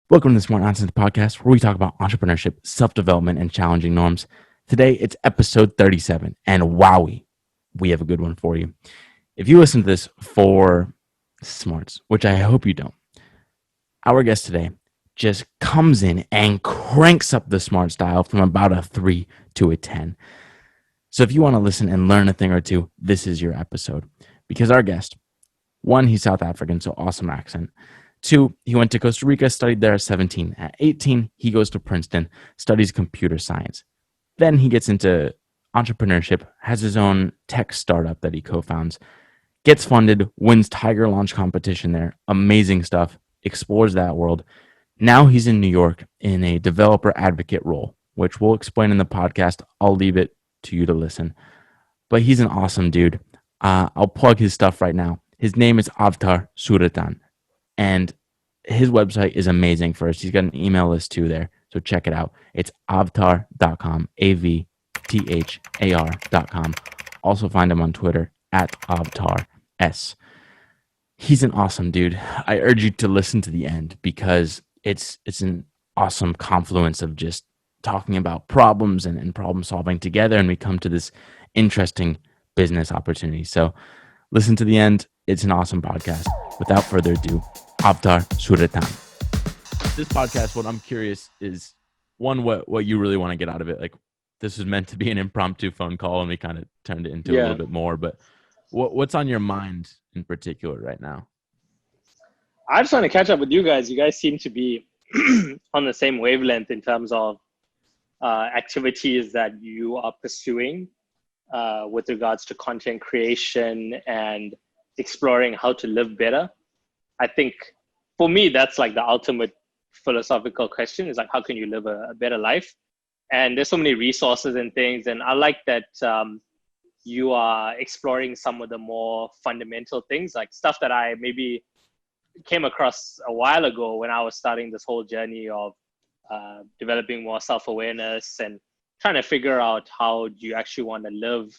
Welcome to the Smart Nonsense Podcast, where we talk about entrepreneurship, self-development, and challenging norms. Today, it's episode 37, and wowie, we have a good one for you. If you listen to this for smarts, which I hope you don't, our guest today just comes in and cranks up the smart style from about a 3 to a 10. So if you want to listen and learn a thing or two, this is your episode. Because our guest, one, he's South African, so awesome accent. Two, he went to Costa Rica, studied there at 17. At 18, he goes to Princeton, studies computer science. Then he gets into entrepreneurship, has his own tech startup that he co-founds, gets funded, wins Tiger Launch competition there. Amazing stuff, explores that world. Now he's in New York in a developer advocate role, which we'll explain in the podcast. I'll leave it to you to listen. But he's an awesome dude. I'll plug his stuff right now. His name is Avthar Sewrathan. And his website is amazing first. He's got an email list too there. So check it out. It's avthar.com, avthar.com. Also find him on Twitter at avthars. He's an awesome dude. I urge you to listen to the end because it's an awesome confluence of just talking about problems and problem solving together. And we come to this interesting business opportunity. So listen to the end. It's an awesome podcast. Without further ado, Avthar Sewrathan. This podcast, what I'm curious is, one, what you really want to get out of it. Like, this was meant to be an impromptu phone call, and we kind of turned it into a little bit more. But what's on your mind in particular right now? I just want to catch up with you guys. You guys seem to be on the same wavelength in terms of activities that you are pursuing with regards to content creation and exploring how to live better. I think for me, that's like the ultimate philosophical question is like, how can you live a better life? And there's so many resources and things. And I like that you are exploring some of the more fundamental things, like stuff that I maybe came across a while ago when I was starting this whole journey of developing more self-awareness and trying to figure out how do you actually want to live.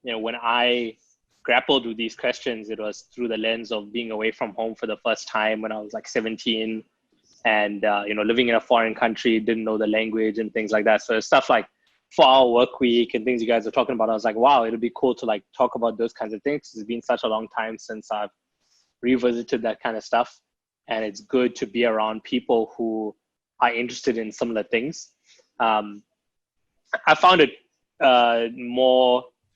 When I grappled with these questions, it was through the lens of being away from home for the first time when I was like 17 and, living in a foreign country, didn't know the language and things like that. So stuff like 4-hour work week and things you guys are talking about, I was like, wow, it'd be cool to like talk about those kinds of things. It's been such a long time since I've revisited that kind of stuff. And it's good to be around people who are interested in similar things. I found it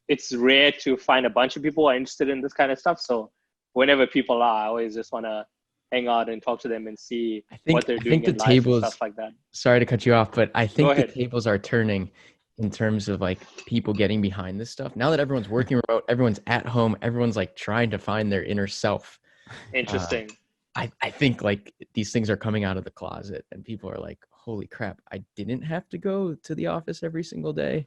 it's rare to find a bunch of people who are interested in this kind of stuff. So whenever people are, I always just want to hang out and talk to them and see what they're doing in life and stuff like that. Sorry to cut you off, but I think the tables are turning in terms of like people getting behind this stuff. Now that everyone's working remote, everyone's at home, everyone's like trying to find their inner self. Interesting. I think like these things are coming out of the closet and people are like, holy crap, I didn't have to go to the office every single day.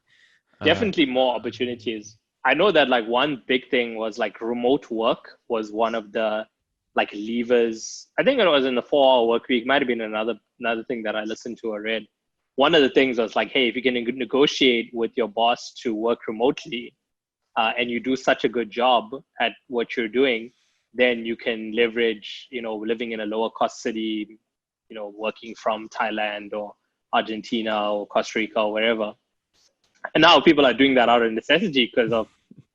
Definitely more opportunities. I know that like one big thing was like remote work was one of the like levers. I think it was in the 4-hour work week, might have been another thing that I listened to or read. One of the things was like, hey, if you can negotiate with your boss to work remotely and you do such a good job at what you're doing, then you can leverage, living in a lower cost city, working from Thailand or Argentina or Costa Rica or wherever. And now people are doing that out of necessity because of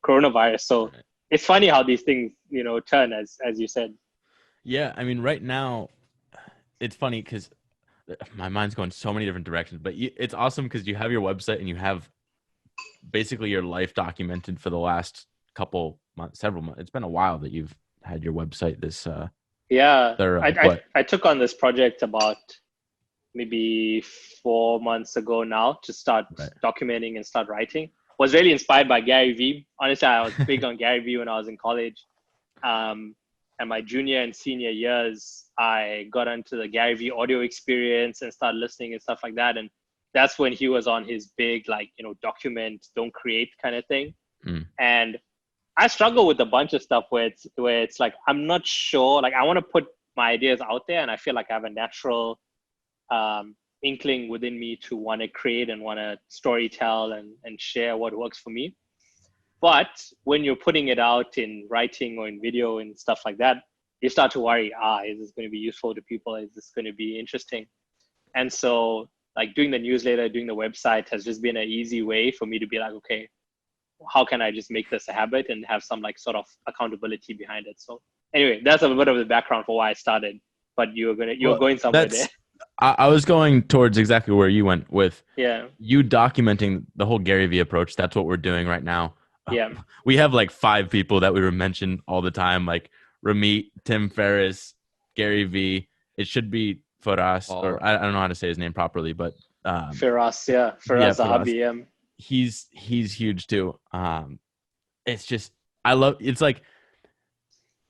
coronavirus. So it's funny how these things, turn as you said. Yeah, I mean, right now, it's funny because my mind's going so many different directions. But it's awesome because you have your website and you have basically your life documented for the last couple months, several months. It's been a while that you've had your website this I took on this project about maybe 4 months ago now to start documenting and start writing. Was really inspired by Gary Vee. Honestly, I was big on Gary Vee when I was in college. And my junior and senior years, I got into the Gary Vee audio experience and started listening and stuff like that. And that's when he was on his big, document, don't create kind of thing. And I struggle with a bunch of stuff where it's like, I'm not sure, like I want to put my ideas out there and I feel like I have a natural inkling within me to want to create and want to story tell and share what works for me. But when you're putting it out in writing or in video and stuff like that, you start to worry, is this going to be useful to people? Is this going to be interesting? And so like doing the newsletter, doing the website has just been an easy way for me to be like, okay, how can I just make this a habit and have some like sort of accountability behind it? So anyway, that's a bit of the background for why I started, but you're going somewhere there. I was going towards exactly where you went with you documenting the whole Gary Vee approach. That's what we're doing right now. Yeah. We have like 5 people that we mention all the time, like Ramit, Tim Ferriss, Gary Vee. It should be Faraz, or I don't know how to say his name properly, but Faraz Zahabi. He's huge too. It's just it's like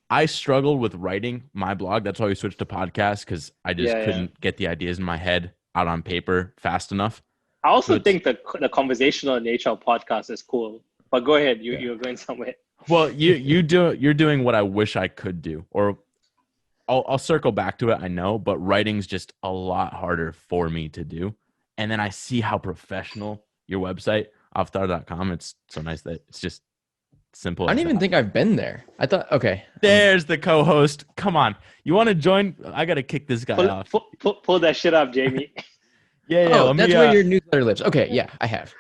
I struggled with writing my blog. That's why we switched to podcast, because I just couldn't get the ideas in my head out on paper fast enough. I also think the conversational nature of podcast is cool. But go ahead, you're going somewhere. Well, you're doing what I wish I could do, or I'll circle back to it. I know, but writing's just a lot harder for me to do. And then I see how professional your website, avthar.com. It's so nice that it's just simple. I don't even think I've been there. I thought, okay. There's the co-host. Come on. You want to join? I got to kick this guy off. Pull that shit up, Jamie. Yeah. That's where your newsletter lives. Okay. Yeah, I have.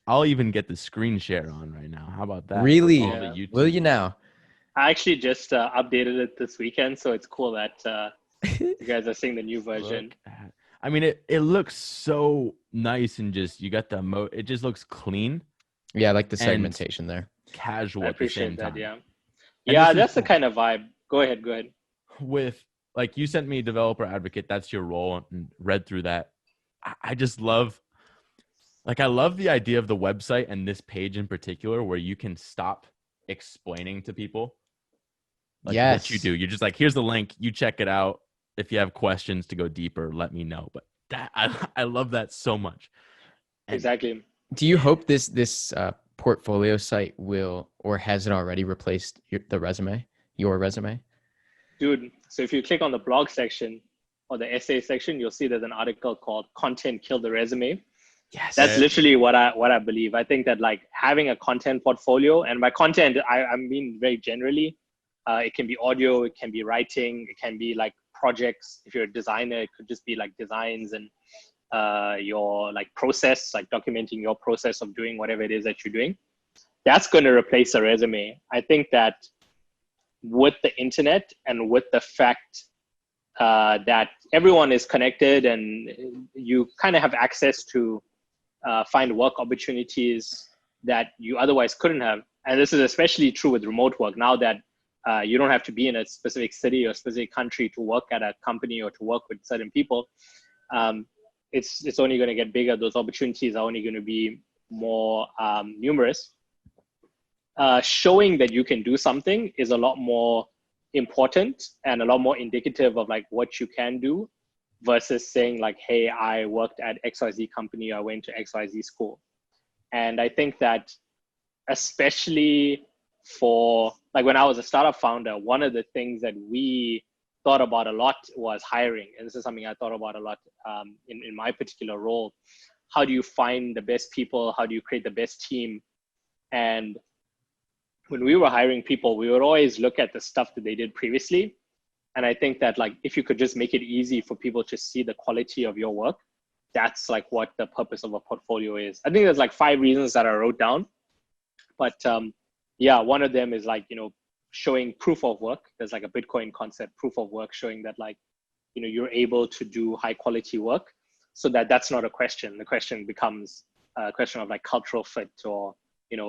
I'll even get the screen share on right now. How about that? Really? Will you now? I actually just updated it this weekend, so it's cool that you guys are seeing the new version. I mean, it looks so nice, and just you got the it just looks clean. Yeah, I like the segmentation there. Casual. I appreciate at the same that. time. Yeah, that's the kind of vibe. Go ahead. With like you sent me developer advocate, that's your role, and read through that. I just love. Like, I love the idea of the website and this page in particular, where you can stop explaining to people what you do. You're just like, here's the link. You check it out. If you have questions to go deeper, let me know. But I love that so much. Exactly. Do you hope this portfolio site will, or has it already replaced your resume? Dude, so if you click on the blog section or the essay section, you'll see there's an article called "Content Kill the Resume." Yes. That's literally what I believe. I think that like having a content portfolio, and by content, I mean very generally, it can be audio, it can be writing, it can be like projects. If you're a designer, it could just be like designs and your like process, like documenting your process of doing whatever it is that you're doing. That's going to replace a resume. I think that with the internet and with the fact that everyone is connected and you kind of have access to find work opportunities that you otherwise couldn't have. And this is especially true with remote work now that you don't have to be in a specific city or specific country to work at a company or to work with certain people. It's only going to get bigger. Those opportunities are only going to be more numerous. Showing that you can do something is a lot more important and a lot more indicative of like what you can do versus saying like, hey, I worked at XYZ company, I went to XYZ school. And I think that especially for like when I was a startup founder, one of the things that we thought about a lot was hiring. And this is something I thought about a lot in my particular role. How do you find the best people? How do you create the best team? And when we were hiring people, we would always look at the stuff that they did previously. And I think that like, if you could just make it easy for people to see the quality of your work, that's like what the purpose of a portfolio is. I think there's like 5 reasons that I wrote down, but one of them is like, showing proof of work. There's like a Bitcoin concept, proof of work, showing that like, you're able to do high quality work, so that that's not a question. The question becomes a question of like cultural fit, or,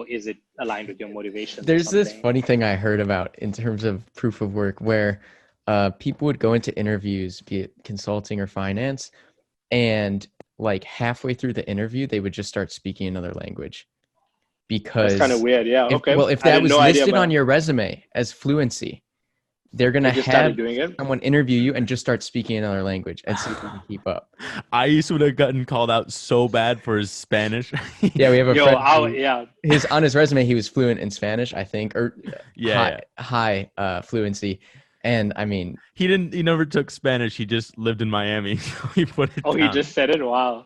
is it aligned with your motivation? There's this funny thing I heard about in terms of proof of work where people would go into interviews, be it consulting or finance, and like halfway through the interview, they would just start speaking another language. Because that's kind of weird. Yeah. Okay. Well, if that was listed on your resume as fluency, they're going to have someone interview you and just start speaking another language and see if you can keep up. I used to have gotten called out so bad for his Spanish. Yeah, we have a friend. On his resume, he was fluent in Spanish, I think, or high fluency. And I mean, he never took Spanish. He just lived in Miami. So he put it down. He just said it. Wow.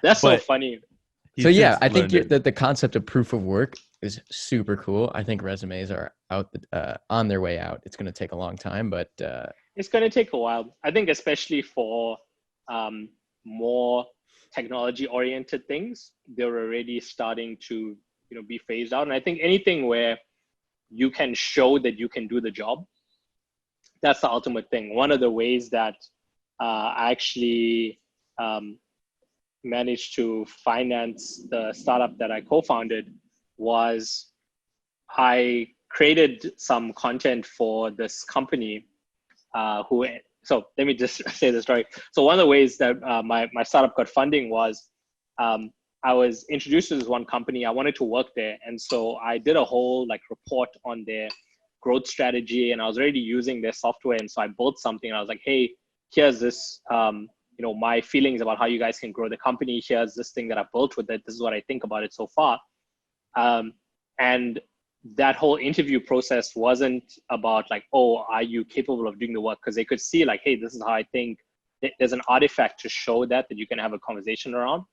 That's so funny. So yeah, since I think learned it. the concept of proof of work is super cool. I think resumes are out on their way out. It's going to take a long time, but It's going to take a while. I think especially for um, more technology oriented things, they're already starting to be phased out. And I think anything where you can show that you can do the job, that's the ultimate thing. One of the ways that I actually managed to finance the startup that I co-founded was I created some content for this company so let me just say the story. So one of the ways that my startup got funding was I was introduced to this one company. I wanted to work there. And so I did a whole report on their growth strategy, and I was already using their software. And so I built something, and I was like, hey, here's this, my feelings about how you guys can grow the company. Here's this thing that I built with it. This is what I think about it so far. And that whole interview process wasn't about oh, are you capable of doing the work? Because they could see hey, this is how I think. There's an artifact to show that you can have a conversation around.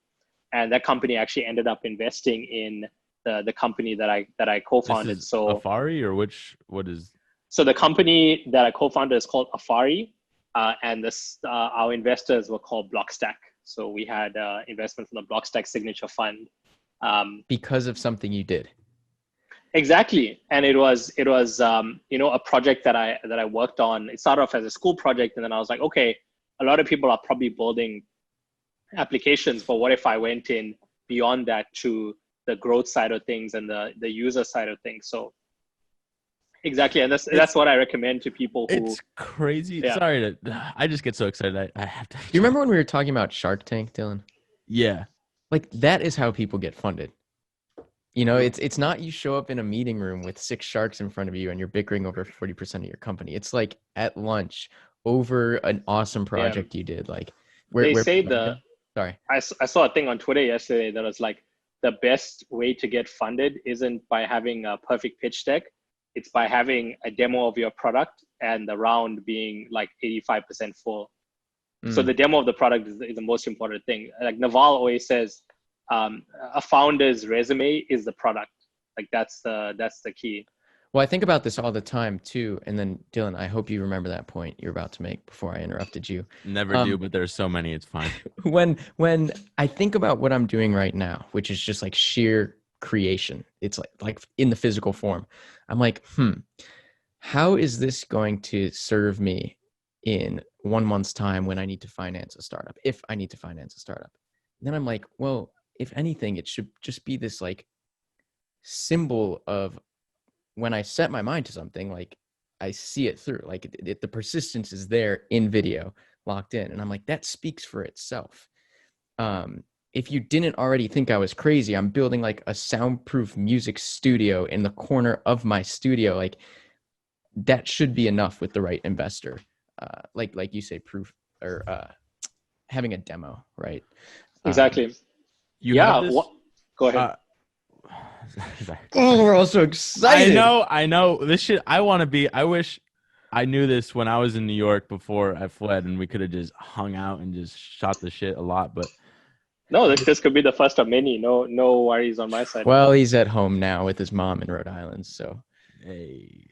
And that company actually ended up investing in the company that I co-founded. This is So Afari or what is? So the company that I co-founded is called Afari, and our investors were called Blockstack. So we had investment from the Blockstack Signature Fund. Because of something you did. Exactly, and it was a project that I worked on. It started off as a school project, and then I was like, okay, a lot of people are probably building applications, but what if I went in beyond that to the growth side of things and the user side of things? So exactly, and that's what I recommend to people who. It's crazy. Yeah. Sorry I just get so excited. I have to. Do you remember when we were talking about Shark Tank, Dylan? Yeah. That is how people get funded. It's not you show up in a meeting room with 6 sharks in front of you and you're bickering over 40% of your company. It's at lunch over an awesome project you did. They say sorry. I saw a thing on Twitter yesterday that was the best way to get funded isn't by having a perfect pitch deck. It's by having a demo of your product and the round being 85% full. So the demo of the product is the most important thing. Naval always says, a founder's resume is the product. That's the key. Well, I think about this all the time too. And then Dylan, I hope you remember that point you're about to make before I interrupted you. Never do, but there's so many, it's fine. When I think about what I'm doing right now, which is just sheer creation, it's like in the physical form. I'm how is this going to serve me in 1 month's time when I need to finance a startup, if I need to finance a startup? And then I'm well, if anything, it should just be this symbol of when I set my mind to something, I see it through, the persistence is there in video locked in. And I'm that speaks for itself. If you didn't already think I was crazy, I'm building a soundproof music studio in the corner of my studio. That should be enough with the right investor. Like you say, proof or having a demo, right? Exactly. Go ahead. Oh, we're all so excited. I know. This shit, I wish I knew this when I was in New York before I fled, and we could have just hung out and just shot the shit a lot. But no, this could be the first of many. No worries on my side. Well, he's at home now with his mom in Rhode Island, so hey,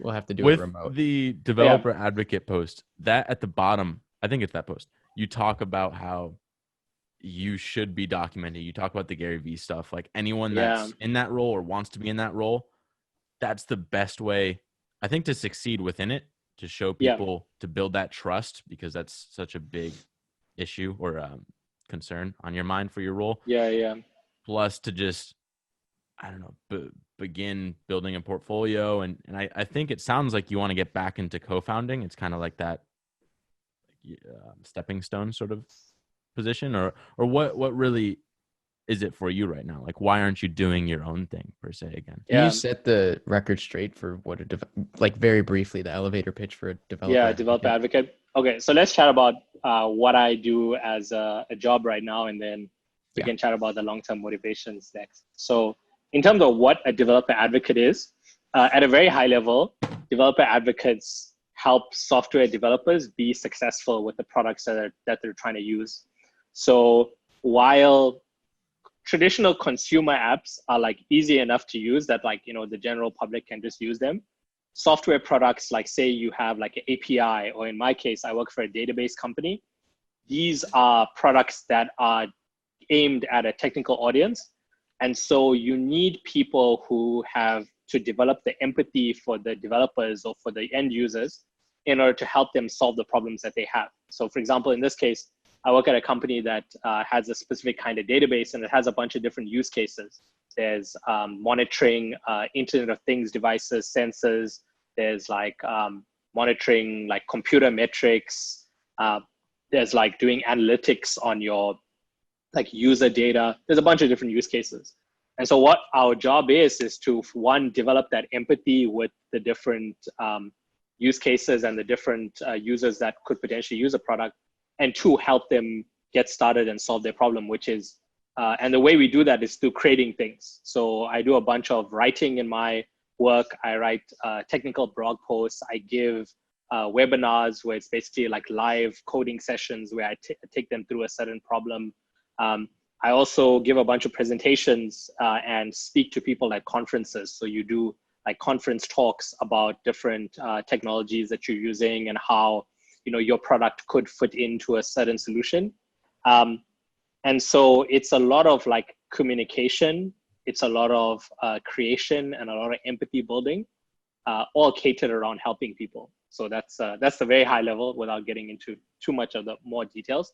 we'll have to do with it remote. The developer advocate post, that at the bottom, I think it's that post. You talk about how you should be documented. You talk about the Gary Vee stuff. Anyone that's in that role or wants to be in that role, that's the best way, I think, to succeed within it, to show people, to build that trust, because that's such a big issue or concern on your mind for your role. Yeah. Plus to just, I don't know, begin building a portfolio. And I think it sounds like you want to get back into co-founding. It's kind of like that stepping stone sort of position, or what really is it for you right now? Why aren't you doing your own thing per se again? Can you set the record straight for what very briefly, the elevator pitch for a developer? Yeah, developer advocate. Okay, so let's chat about what I do as a job right now, and then we can chat about the long-term motivations next. So in terms of what a developer advocate is, at a very high level, developer advocates help software developers be successful with the products that they're trying to use. So while traditional consumer apps are like easy enough to use that like, the general public can just use them. Software products, like say you have like an API, or in my case, I work for a database company. These are products that are aimed at a technical audience. And so you need people who have to develop the empathy for the developers or for the end users in order to help them solve the problems that they have. So for example, in this case, I work at a company that has a specific kind of database, and it has a bunch of different use cases. There's monitoring Internet of Things devices, sensors. There's like monitoring like computer metrics. There's like doing analytics on your like user data. There's a bunch of different use cases. And so what our job is to, one, develop that empathy with the different use cases and the different users that could potentially use a product, and two, help them get started and solve their problem, which is, and the way we do that is through creating things. So I do a bunch of writing in my work. I write technical blog posts. I give webinars where it's basically like live coding sessions where I take them through a certain problem. I also give a bunch of presentations and speak to people at conferences. So you do like conference talks about different technologies that you're using and how your product could fit into a certain solution. And so it's a lot of like communication. It's a lot of creation and a lot of empathy building, all catered around helping people. So that's the very high level without getting into too much of the more details.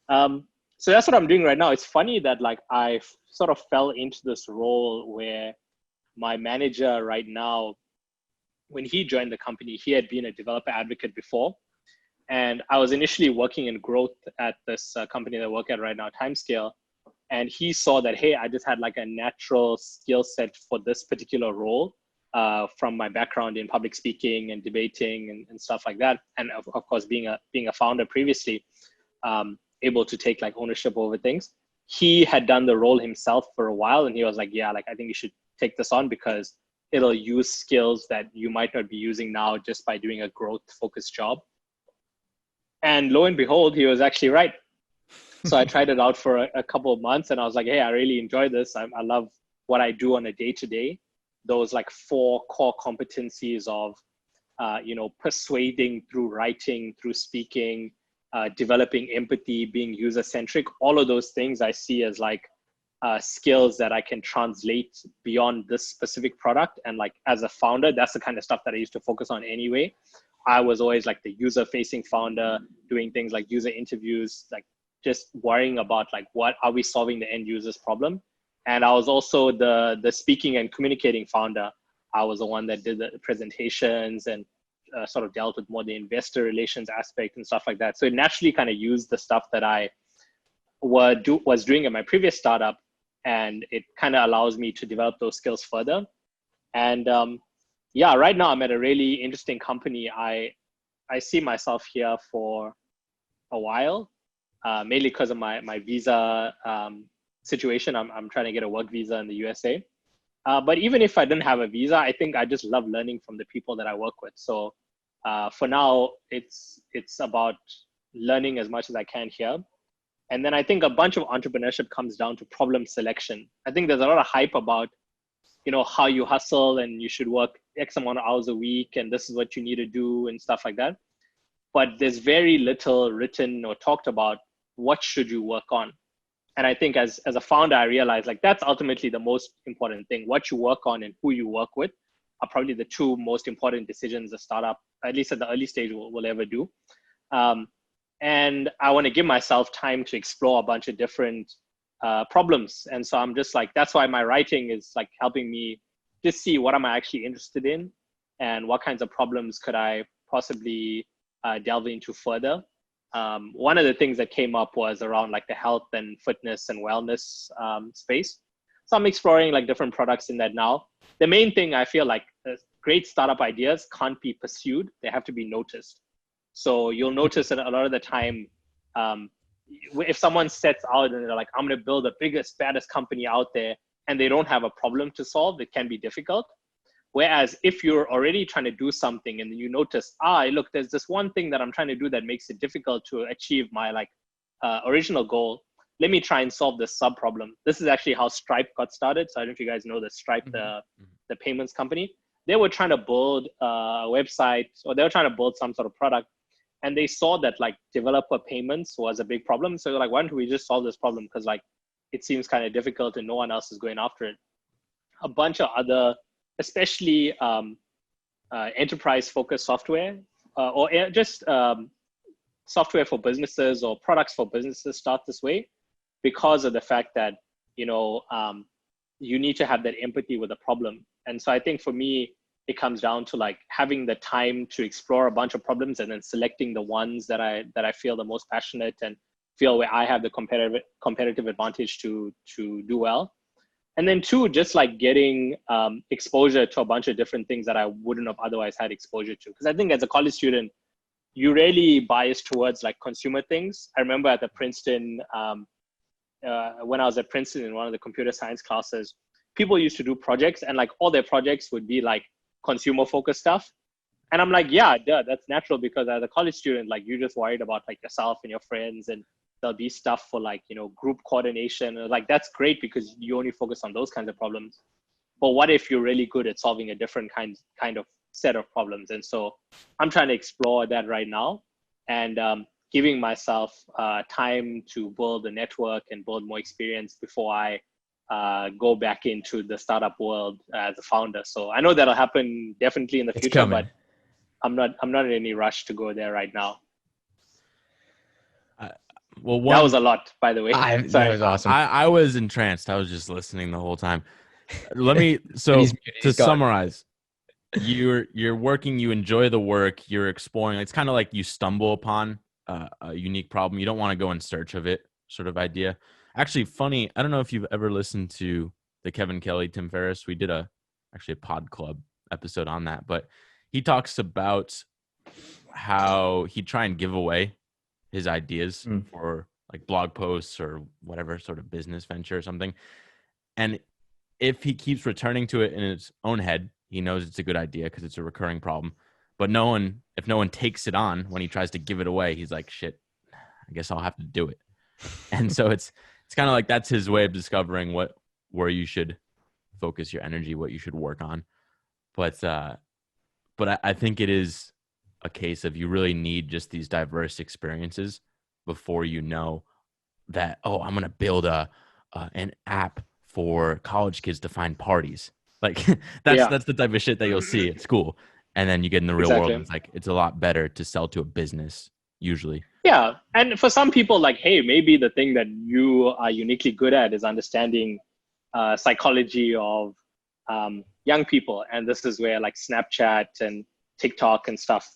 So that's what I'm doing right now. It's funny that like I sort of fell into this role where my manager right now, when he joined the company, he had been a developer advocate before. And I was initially working in growth at this company that I work at right now, Timescale. And he saw that, hey, I just had like a natural skill set for this particular role from my background in public speaking and debating and stuff like that. And of course, being a founder previously, able to take like ownership over things. He had done the role himself for a while, and he was like, yeah, like I think you should take this on because it'll use skills that you might not be using now just by doing a growth focused job. And lo and behold, he was actually right. So I tried it out for a couple of months, and I was like, hey, I really enjoy this. I love what I do on a day-to-day. Those like 4 core competencies of, persuading through writing, through speaking, developing empathy, being user-centric, all of those things I see as like skills that I can translate beyond this specific product. And like as a founder, that's the kind of stuff that I used to focus on anyway. I was always like the user-facing founder, doing things like user interviews, like just worrying about like what are we solving the end user's problem. And I was also the speaking and communicating founder. I was the one that did the presentations and sort of dealt with more the investor relations aspect and stuff like that. So it naturally kind of used the stuff that I was doing at my previous startup, and it kind of allows me to develop those skills further. And yeah, right now I'm at a really interesting company. I see myself here for a while, mainly because of my visa situation. I'm trying to get a work visa in the USA. But even if I didn't have a visa, I think I just love learning from the people that I work with. So for now, it's about learning as much as I can here. And then I think a bunch of entrepreneurship comes down to problem selection. I think there's a lot of hype about, how you hustle and you should work X amount of hours a week and this is what you need to do and stuff like that. But there's very little written or talked about what should you work on. And I think as a founder, I realized like that's ultimately the most important thing. What you work on and who you work with are probably the 2 most important decisions a startup, at least at the early stage, will ever do. And I want to give myself time to explore a bunch of different problems. And so I'm just like, that's why my writing is like helping me just see what am I actually interested in and what kinds of problems could I possibly delve into further. One of the things that came up was around like the health and fitness and wellness space. So I'm exploring like different products in that now. The main thing I feel like great startup ideas can't be pursued. They have to be noticed. So you'll notice that a lot of the time, if someone sets out and they're like, I'm going to build the biggest, baddest company out there, and they don't have a problem to solve, it can be difficult. Whereas if you're already trying to do something and you notice, look, there's this one thing that I'm trying to do that makes it difficult to achieve my original goal, let me try and solve this sub problem. This is actually how Stripe got started. So I don't know if you guys know the Stripe, the payments company. They were trying to build a website, or they were trying to build some sort of product. And they saw that like developer payments was a big problem. So they're like, why don't we just solve this problem? Because like it seems kind of difficult and no one else is going after it. A bunch of other, especially enterprise focused software or just software for businesses or products for businesses start this way, because of the fact that, you need to have that empathy with the problem. And so I think for me, it comes down to like having the time to explore a bunch of problems and then selecting the ones that I feel the most passionate and feel where I have the competitive advantage to do well. And then two, just like getting exposure to a bunch of different things that I wouldn't have otherwise had exposure to. Because I think as a college student, you really bias towards like consumer things. I remember at the Princeton, when I was at Princeton in one of the computer science classes, people used to do projects and like all their projects would be like consumer focused stuff. And I'm like, yeah, duh, that's natural, because as a college student, like you're just worried about like yourself and your friends, and there'll be stuff for like, group coordination. Like that's great because you only focus on those kinds of problems. But what if you're really good at solving a different kind of set of problems? And so I'm trying to explore that right now, and giving myself time to build a network and build more experience before I go back into the startup world as a founder. So I know that'll happen definitely in the future, coming. but I'm not in any rush to go there right now. Well, that was a lot, by the way. That was awesome. I was entranced. I was just listening the whole time. Let me to summarize. You're working, you enjoy the work, you're exploring. It's kind of like you stumble upon a unique problem. You don't want to go in search of it, sort of idea. Actually, funny, I don't know if you've ever listened to the Kevin Kelly, Tim Ferriss. We did a Pod Club episode on that, but he talks about how he'd try and give away his ideas for like blog posts or whatever sort of business venture or something. And if he keeps returning to it in his own head, he knows it's a good idea because it's a recurring problem. But if no one takes it on when he tries to give it away, he's like, shit, I guess I'll have to do it. And so it's kind of like that's his way of discovering where you should focus your energy, what you should work on. But I think it is a case of you really need just these diverse experiences before you know that, oh, I'm going to build an app for college kids to find parties. Like that's the type of shit that you'll see at school. And then you get in the real world, and it's a lot better to sell to a business usually. Yeah. And for some people, like, hey, maybe the thing that you are uniquely good at is understanding psychology of young people. And this is where like Snapchat and TikTok and stuff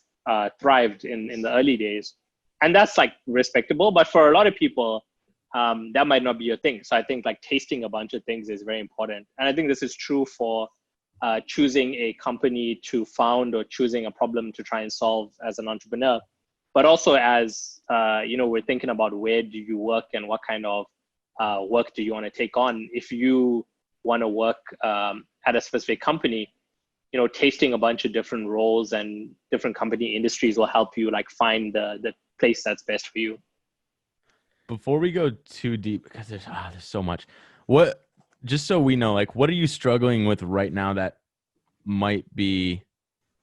thrived in the early days. And that's like respectable. But for a lot of people, that might not be your thing. So I think like tasting a bunch of things is very important. And I think this is true for choosing a company to found or choosing a problem to try and solve as an entrepreneur. But also as, we're thinking about where do you work and what kind of work do you want to take on. If you want to work at a specific company, tasting a bunch of different roles and different company industries will help you like find the place that's best for you. Before we go too deep, because there's so much, just so we know, like, what are you struggling with right now that might be,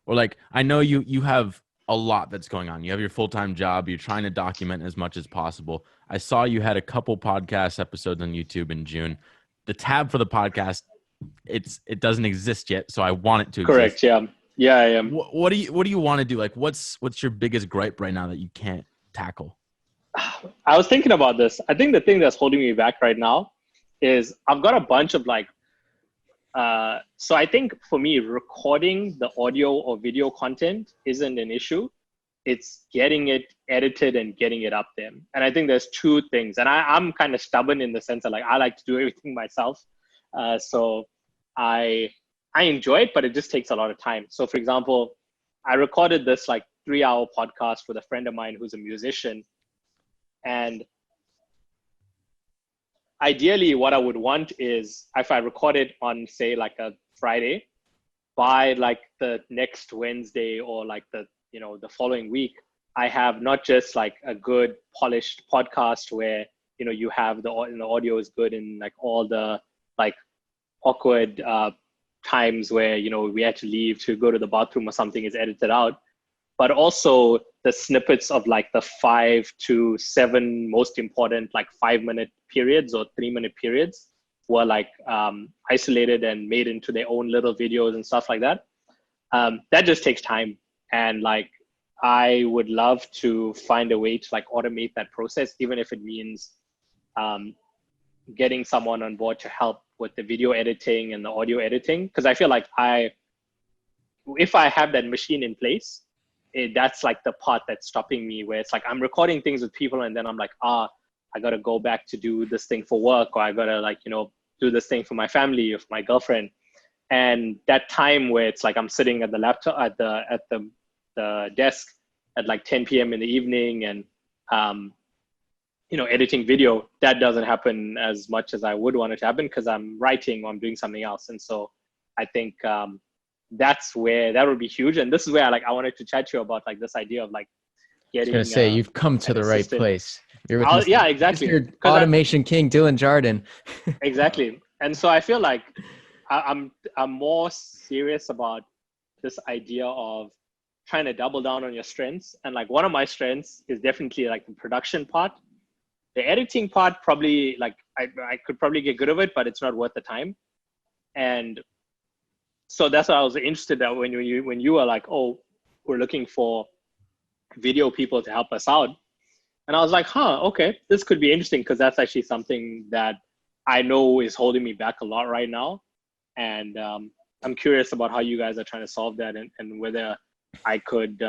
or like, I know you have a lot that's going on. You have your full-time job. You're trying to document as much as possible. I saw you had a couple podcast episodes on YouTube in June. The tab for the podcast, it doesn't exist yet, so I want it to exist. Correct. Yeah, I am. What do you want to do? Like, what's your biggest gripe right now that you can't tackle? I was thinking about this. I think the thing that's holding me back right now is I've got a bunch of like, so I think for me, recording the audio or video content isn't an issue. It's getting it edited and getting it up there. And I think there's two things. And I'm kind of stubborn in the sense that like, I like to do everything myself. So I enjoy it, but it just takes a lot of time. So for example, I recorded this like 3-hour podcast with a friend of mine who's a musician. And ideally, what I would want is if I record it on, say, like a Friday, by like the next Wednesday or like the following week, I have not just like a good polished podcast where you have the audio is good, and like all the like awkward times where we had to leave to go to the bathroom or something is edited out. But also the snippets of like the 5 to 7 most important like 5-minute periods or 3-minute periods were like isolated and made into their own little videos and stuff like that. That just takes time, and like I would love to find a way to like automate that process, even if it means getting someone on board to help with the video editing and the audio editing. Because I feel like if I have that machine in place, that's like the part that's stopping me, where it's like I'm recording things with people and then I'm like, I gotta go back to do this thing for work, or I gotta like do this thing for my family or for my girlfriend. And that time where it's like I'm sitting at the laptop at the desk at like 10 p.m. in the evening and editing video, that doesn't happen as much as I would want it to happen, because I'm writing or I'm doing something else. And so I think that's where that would be huge. And this is where I wanted to chat to you about like this idea of like getting. I was gonna say you've come to the right place. You're with yeah, exactly. Mr. Automation King, Dylan Jardin. Exactly. And so I feel like I'm more serious about this idea of trying to double down on your strengths. And like one of my strengths is definitely like the production part. The editing part, probably like I could probably get good at it, but it's not worth the time. And so that's why I was interested that when you were like, oh, we're looking for video people to help us out. And I was like, okay, this could be interesting, because that's actually something that I know is holding me back a lot right now. And I'm curious about how you guys are trying to solve that, and whether I could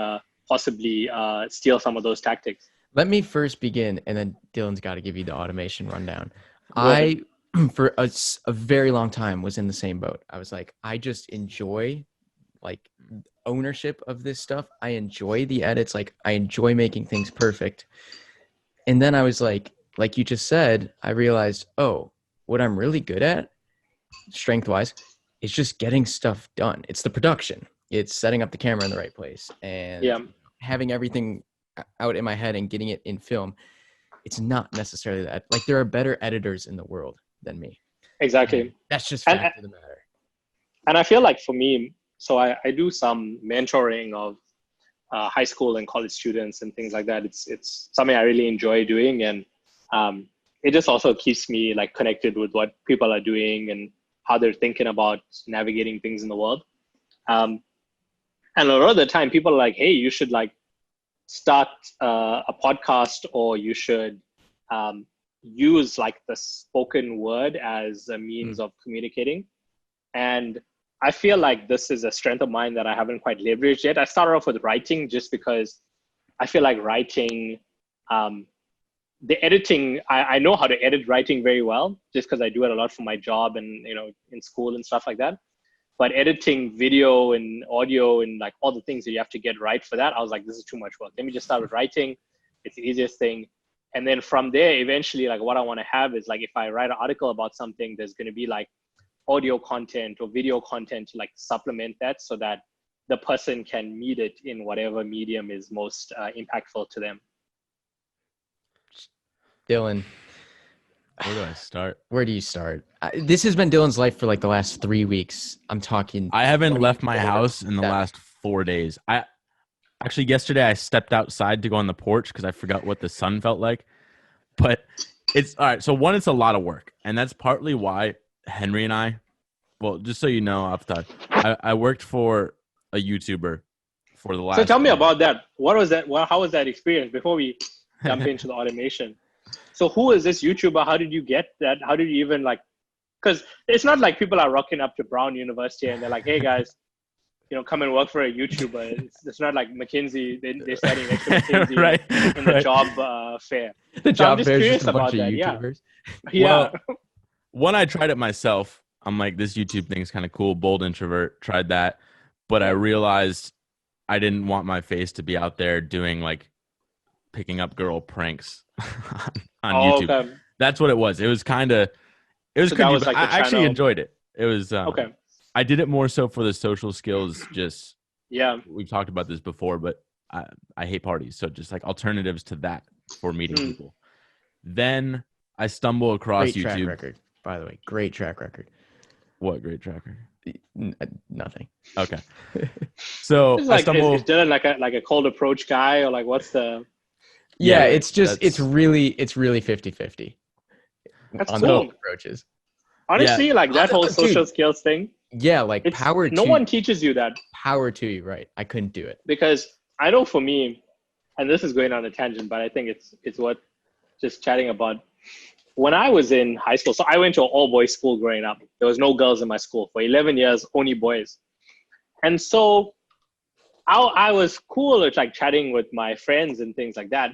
possibly steal some of those tactics. Let me first begin, and then Dylan's got to give you the automation rundown. I, for a very long time, was in the same boat. I was like, I just enjoy like ownership of this stuff. I enjoy the edits. Like I enjoy making things perfect. And then I was like you just said, I realized, oh, what I'm really good at, strength-wise, is just getting stuff done. It's the production. It's setting up the camera in the right place and having everything out in my head and getting it in film. It's not necessarily that. Like there are better editors in the world than me. Exactly. And that's just fact of the matter. And I feel like for me, so I do some mentoring of high school and college students and things like that. It's something I really enjoy doing, and it just also keeps me like connected with what people are doing and how they're thinking about navigating things in the world. And a lot of the time, people are like, "Hey, you should like start a podcast, or you should use like the spoken word as a means of communicating." And I feel like this is a strength of mine that I haven't quite leveraged yet. I started off with writing just because I feel like writing, the editing, I know how to edit writing very well, just because I do it a lot for my job and, in school and stuff like that. But editing video and audio and like all the things that you have to get right for that, I was like, this is too much work. Let me just start with writing. It's the easiest thing. And then from there, eventually, like what I want to have is like, if I write an article about something, there's going to be like audio content or video content to like supplement that, so that the person can meet it in whatever medium is most impactful to them. Dylan, where do I start? Where do you start? This has been Dylan's life for like the last 3 weeks. I'm talking. I haven't left my house in the last 4 days. Actually, yesterday I stepped outside to go on the porch because I forgot what the sun felt like. But it's all right. So one, it's a lot of work, and that's partly why Henry and I, well, just so you know, Avthar, I worked for a YouTuber for the last. So tell me about that. What was that? How was that experience before we jump into the automation? So who is this YouTuber? How did you get that? How did you even like, because it's not like people are rocking up to Brown University and they're like, hey guys, come and work for a YouTuber. It's not like McKinsey, they're standing next to McKinsey right, in the job fair. The job fair is just a about bunch of that. YouTubers. Yeah. Well, one, I tried it myself. I'm like, this YouTube thing's kind of cool. Bold introvert, tried that. But I realized I didn't want my face to be out there doing like picking up girl pranks on YouTube. Okay. That's what it was. It was kind of, cringy, but I actually enjoyed it. It was, okay. I did it more so for the social skills. Just, we've talked about this before, but I hate parties. So just like alternatives to that for meeting people. Then I stumble across Great track YouTube. record, by the way. Great track record. What great tracker? Nothing. Okay. So It's I like stumble. is Dylan like a cold approach guy, or like what's the? Yeah, Yeah, it's just that's- it's really 50-50 That's on cool. those approaches. Honestly, like that whole Dude. social skills thing. Yeah, like It's no one teaches you that, power to you, right? I couldn't do it. because I know for me, and this is going on a tangent, but I think it's worth just chatting about. When I was in high school, so I went to an all boys school growing up. There was no girls in my school for 11 years, only boys. And so I was cool with like chatting with my friends and things like that.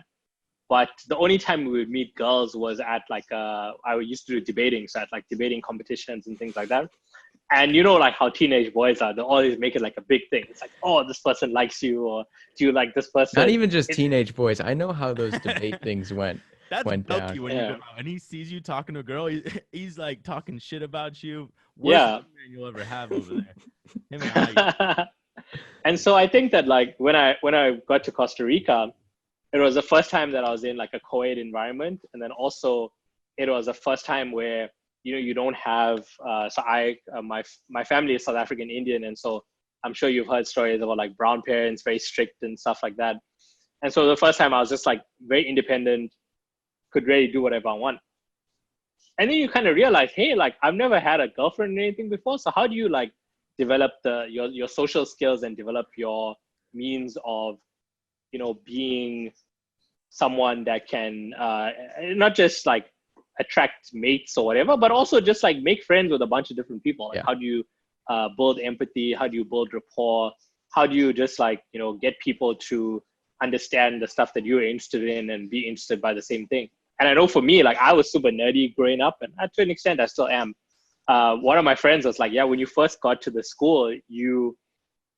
But the only time we would meet girls was at like I used to do debating, so at like debating competitions and things like that. And you know, like how teenage boys are, they always make it like a big thing. It's like, oh, this person likes you, or do you like this person? Not even just teenage boys. I know how those debate things went That's down. when you go out and he sees you talking to a girl. He's like talking shit about you. Worst man you'll ever have over there. Him and I. And so I think that like when I got to Costa Rica, it was the first time that I was in like a co-ed environment, and then also it was the first time where you don't have my family is South African Indian, and so I'm sure you've heard stories about like brown parents, very strict and stuff like that. And so the first time I was just like very independent, could really do whatever I want. And then you kind of realize, hey, like I've never had a girlfriend or anything before, so how do you like develop your social skills and develop your means of being someone that can not just like attract mates or whatever, but also just like make friends with a bunch of different people. Like how do you build empathy? How do you build rapport? How do you just like get people to understand the stuff that you're interested in and be interested by the same thing? And I know for me, like I was super nerdy growing up, and to an extent I still am. One of my friends was like, yeah, when you first got to the school, you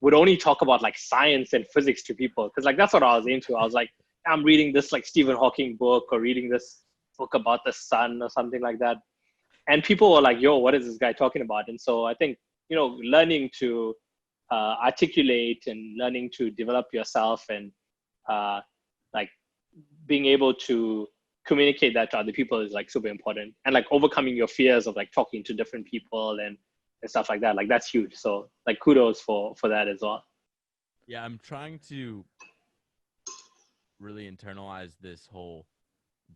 would only talk about like science and physics to people, because like that's what I was into. I was like, I'm reading this like Stephen Hawking book, or reading this book about the sun or something like that. And people were like, yo, what is this guy talking about? And so I think, learning to articulate and learning to develop yourself, and like being able to communicate that to other people is like super important. And like overcoming your fears of like talking to different people and stuff like that, like that's huge. So like kudos for that as well. Yeah, I'm trying to really internalize this whole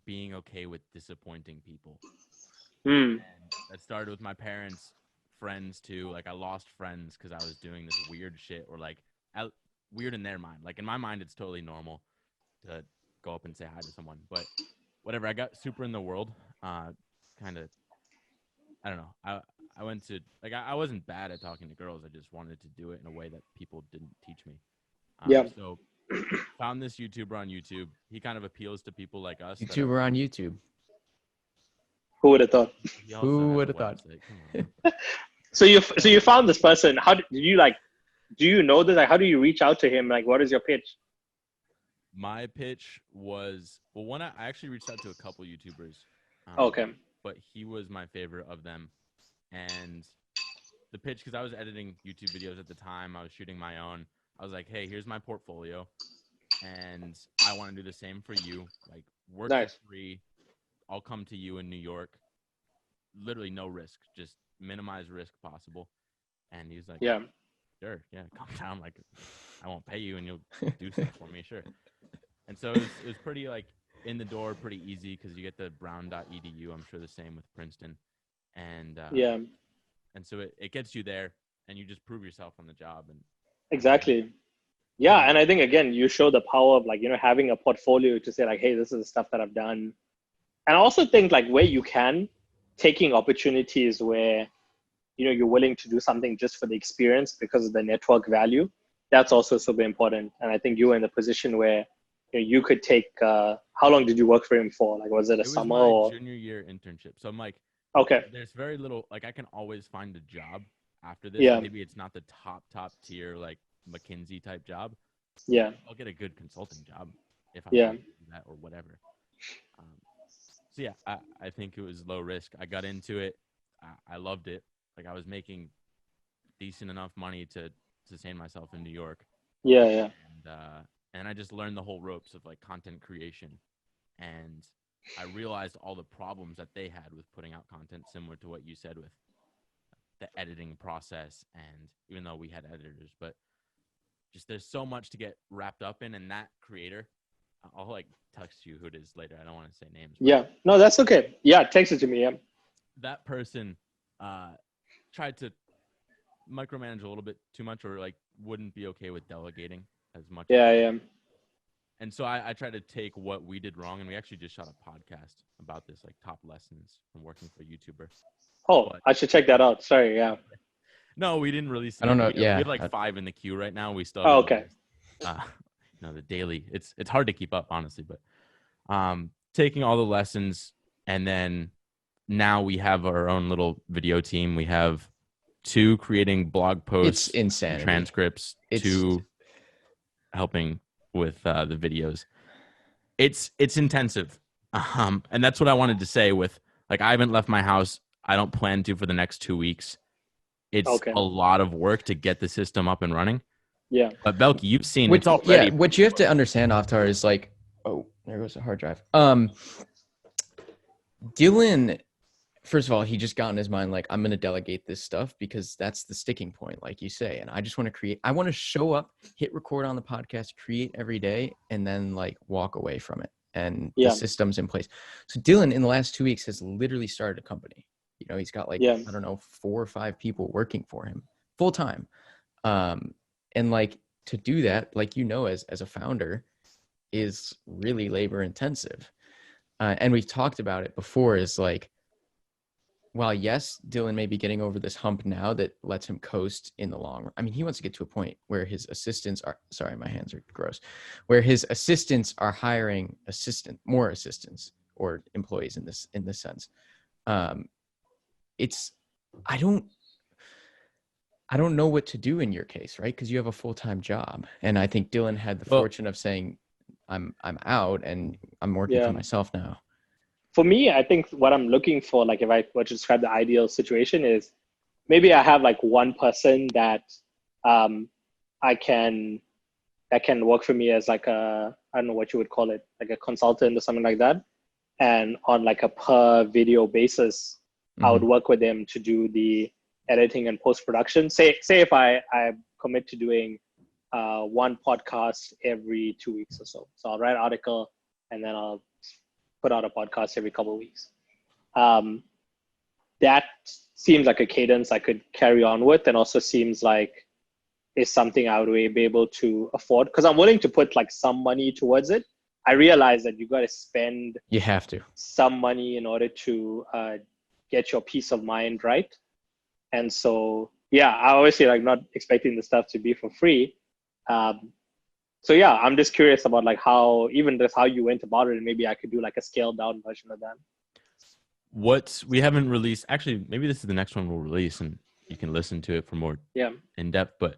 being okay with disappointing people. And that started with my parents, friends too. Like I lost friends because I was doing this weird shit, or like weird in their mind. Like in my mind, it's totally normal to go up and say hi to someone, but whatever. I got super in the world. Kind of, I don't know. I went to like I wasn't bad at talking to girls. I just wanted to do it in a way that people didn't teach me. So found this YouTuber on YouTube. He kind of appeals to people like us. YouTuber on YouTube. Who would have thought? Who would have thought? So you found this person. How did you like? Do you know this? Like, how do you reach out to him? Like, what is your pitch? My pitch was, well, one, I actually reached out to a couple YouTubers. Okay. But he was my favorite of them. And the pitch, because I was editing YouTube videos at the time, I was shooting my own. I was like, hey, here's my portfolio, and I want to do the same for you. Like, work for free. I'll come to you in New York. Literally no risk, just minimize risk possible. And he's like, yeah, sure, yeah, calm down. Like, I won't pay you, and you'll do stuff for me, sure. And so it was pretty like in the door, pretty easy, because you get the brown.edu. I'm sure the same with Princeton. And and so it gets you there, and you just prove yourself on the job. And exactly. Yeah, and I think again, you show the power of like having a portfolio to say like, hey, this is the stuff that I've done. And I also think like where you can, taking opportunities where you're willing to do something just for the experience because of the network value. That's also super important. And I think you were in the position where you could take. How long did you work for him for? Like, was it a summer or junior year internship? So I'm like, okay, there's very little. Like, I can always find a job after this. Yeah. Maybe it's not the top tier like McKinsey type job. Yeah. I'll get a good consulting job if I Yeah. do that or whatever. So yeah, I think it was low risk. I got into it. I loved it. Like, I was making decent enough money to sustain myself in New York. Yeah. And I just learned the whole ropes of like content creation, and I realized all the problems that they had with putting out content, similar to what you said with the editing process. And even though we had editors, but just there's so much to get wrapped up in. And that creator, I'll like text you who it is later. I don't want to say names. Yeah, no, that's okay. Yeah, text it to me. Yeah. That person tried to micromanage a little bit too much, or like wouldn't be okay with delegating as much. Yeah, yeah. And so I tried to take what we did wrong, and we actually just shot a podcast about this, like top lessons from working for a YouTuber. Oh, But I should check that out. Sorry, yeah. no, we didn't release it. I don't know. We have Yeah. like 5 in the queue right now. We still Oh, haven't okay. released, the daily. It's hard to keep up, honestly, but taking all the lessons, and then now we have our own little video team. We have 2 creating blog posts, It's insanity. transcripts, 2 helping with the videos. It's intensive, and that's what I wanted to say. With like, I haven't left my house. I don't plan to for the next 2 weeks. It's Okay. a lot of work to get the system up and running. Yeah. But Belky, you've seen Which, it's already. yeah, what you have to understand, Avthar, is like, oh, there goes the hard drive. Dylan, first of all, he just got in his mind like, I'm going to delegate this stuff because that's the sticking point, like you say. And I just want to create. I want to show up, hit record on the podcast, create every day, and then like walk away from it. And Yeah. the system's in place. So Dylan, in the last 2 weeks, has literally started a company. You know, he's got like, Yeah. I don't know, 4 or 5 people working for him full time. And like, to do that, like, you know, as a founder, is really labor intensive. And we've talked about it before, is like, while yes, Dylan may be getting over this hump now that lets him coast in the long run. I mean, he wants to get to a point where his assistants are, sorry, my hands are gross, where his assistants are hiring more assistants or employees in this sense. It's, I don't know what to do in your case, right? Because you have a full-time job. And I think Dylan had the fortune of saying, I'm out and I'm working for myself now. For me, I think what I'm looking for, like if I were to describe the ideal situation, is maybe I have like one person that that can work for me as like I don't know what you would call it, like a consultant or something like that. And on like a per video basis, I would work with them to do the editing and post-production. Say if I commit to doing one podcast every 2 weeks or so. So I'll write an article and then I'll put out a podcast every couple of weeks. That seems like a cadence I could carry on with, and also seems like is something I would be able to afford, because I'm willing to put like some money towards it. I realize that you got to spend some money in order to get your peace of mind right. And so, yeah, I obviously like not expecting the stuff to be for free. So yeah, I'm just curious about like how you went about it, and maybe I could do like a scaled down version of that. What we haven't released, actually, maybe this is the next one we'll release, and you can listen to it for more in depth. But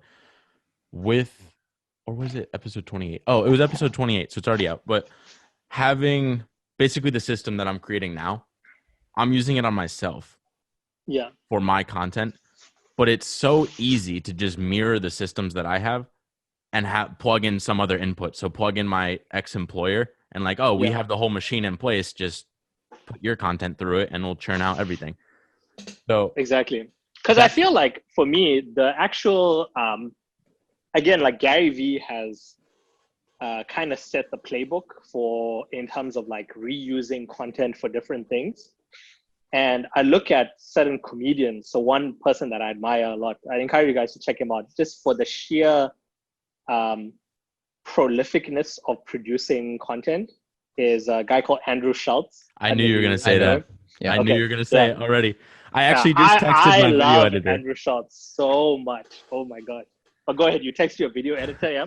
or was it episode 28? Oh, it was episode 28, so it's already out. But having basically the system that I'm creating now, I'm using it on myself. Yeah. For my content, but it's so easy to just mirror the systems that I have and plug in some other input. So plug in my ex-employer and like, we have the whole machine in place. Just put your content through it and we'll churn out everything. So exactly. Because I feel like for me, the actual, again, like Gary Vee has kind of set the playbook in terms of like reusing content for different things. And I look at certain comedians. So one person that I admire a lot, I encourage you guys to check him out just for the sheer prolificness of producing content, is a guy called Andrew Schultz. I knew you were going to say that. Yeah. I knew you were going to say it already. I actually just texted my video editor. Andrew Schultz so much. Oh my God. But go ahead. You text your video editor, yeah?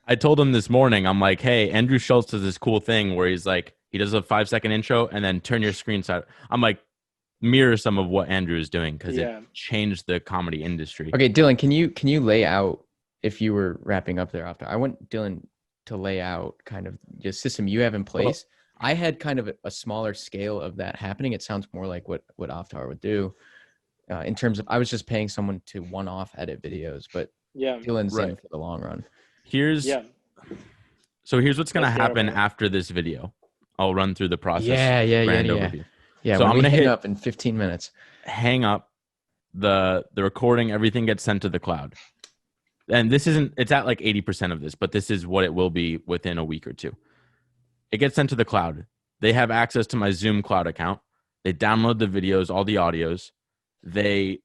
I told him this morning, I'm like, hey, Andrew Schultz does this cool thing where he's like, he does a 5-second intro and then turn your screen side. I'm like, mirror some of what Andrew is doing, because it changed the comedy industry. Okay, Dylan, can you lay out, if you were wrapping up there after, I want Dylan to lay out kind of the system you have in place. I had kind of a smaller scale of that happening. It sounds more like what Avthar would do in terms of, I was just paying someone to one-off edit videos, but Dylan's in for the long run. Here's what's going to happen after this video. I'll run through the process, Yeah. grand overview. Yeah, So when I'm we gonna hang hit up in 15 minutes. hang up, the recording, everything gets sent to the cloud. And this isn't, it's at like 80% of this, but this is what it will be within a week or two. It gets sent to the cloud. They have access to my Zoom cloud account. They download the videos, all the audios. The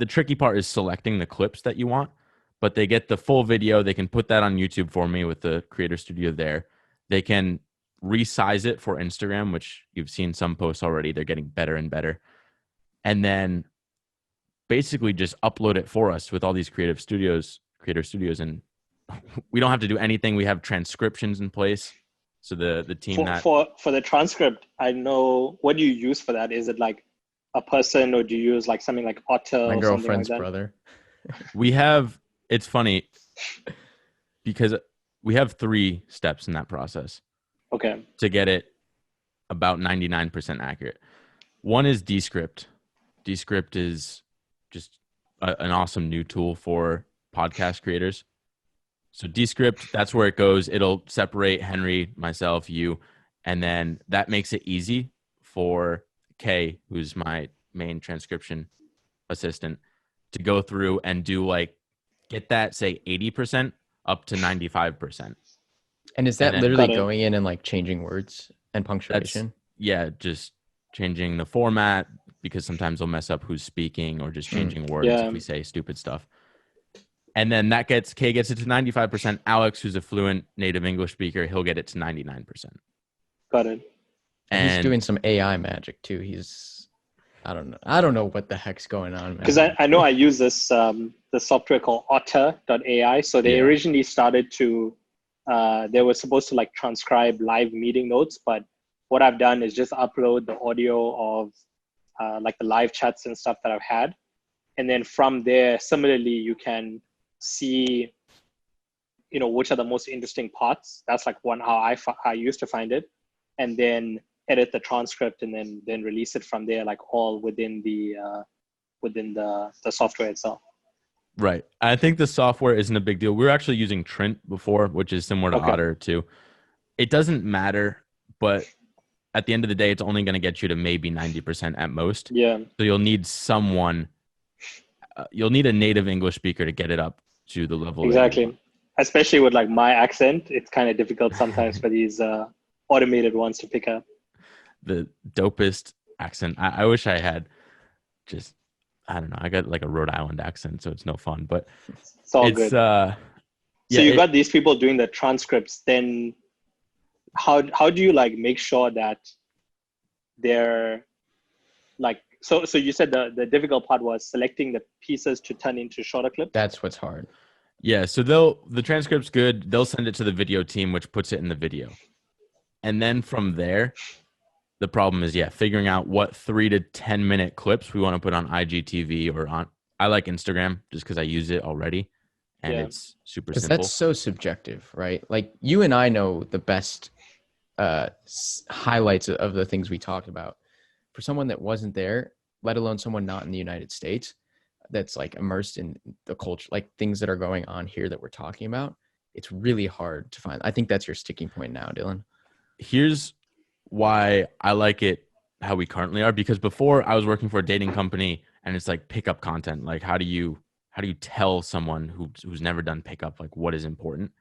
tricky part is selecting the clips that you want, but they get the full video. They can put that on YouTube for me with the Creator Studio there. They can resize it for Instagram, which you've seen some posts already. They're getting better and better. And then basically just upload it for us with all these creator studios, and we don't have to do anything. We have transcriptions in place. So the team for the transcript, I know what do you use for that? Is it like a person, or do you use like something like Otter My or something like girlfriend's that? brother. we have, it's funny because we have 3 steps in that process. Okay. To get it about 99% accurate. One is Descript. Descript is just an awesome new tool for podcast creators. So Descript, that's where it goes. It'll separate Henry, myself, you, and then that makes it easy for Kay, who's my main transcription assistant, to go through and do like, get that, say 80% up to 95%. And is that And then- literally Got it. going in and like changing words and punctuation? Yeah, just changing the format, because sometimes they'll mess up who's speaking, or just changing words Yeah. if we say stupid stuff. And then Kay gets it to 95%. Alex, who's a fluent native English speaker, he'll get it to 99%. Got it. And he's doing some AI magic too. I don't know what the heck's going on, man. Because I know I use this the software called Otter.ai. So they originally started to they were supposed to like transcribe live meeting notes, but what I've done is just upload the audio of like the live chats and stuff that I've had, and then from there, similarly, you can see, you know, which are the most interesting parts. That's like one how I used to find it, and then edit the transcript and then release it from there, like all within the software itself. Right. I think the software isn't a big deal. We were actually using Trint before, which is similar to Otter too. It doesn't matter, but at the end of the day, it's only going to get you to maybe 90% at most. Yeah. So you'll need someone, you'll need a native English speaker to get it up to the level. Exactly. Especially with like my accent, it's kind of difficult sometimes for these automated ones to pick up. The dopest accent. I wish I had just, I don't know. I got like a Rhode Island accent, so it's no fun, but it's all good. Yeah, so you got these people doing the transcripts. Then how do you like make sure that they're like, so you said the difficult part was selecting the pieces to turn into shorter clips? That's what's hard. Yeah, so the transcript's good. They'll send it to the video team, which puts it in the video. And then from there, the problem is, figuring out what 3 to 10 minute clips we want to put on IGTV or on. I like Instagram just because I use it already, and it's super simple. Because that's so subjective, right? Like you and I know the best highlights of the things we talked about. For someone that wasn't there, let alone someone not in the United States, that's like immersed in the culture, like things that are going on here that we're talking about, it's really hard to find. I think that's your sticking point now, Dylan. Here's why I like it how we currently are, because before I was working for a dating company, and it's like pickup content. Like how do you tell someone who's never done pickup like what is important?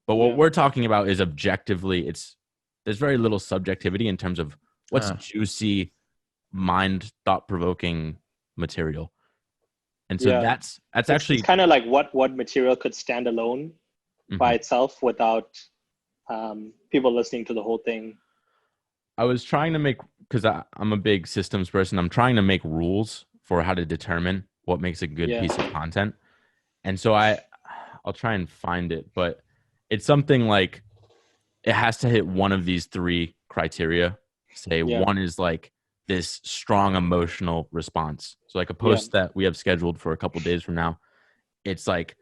But what we're talking about is objectively, there's very little subjectivity in terms of what's juicy, thought-provoking material. And so that's actually, it's kind of like what material could stand alone by itself without people listening to the whole thing. I was trying to make, because I'm a big systems person, I'm trying to make rules for how to determine what makes a good piece of content. And so I'll try and find it, but it's something like it has to hit one of these 3 criteria. Say one is like this strong emotional response. So like a post that we have scheduled for a couple days from now, it's like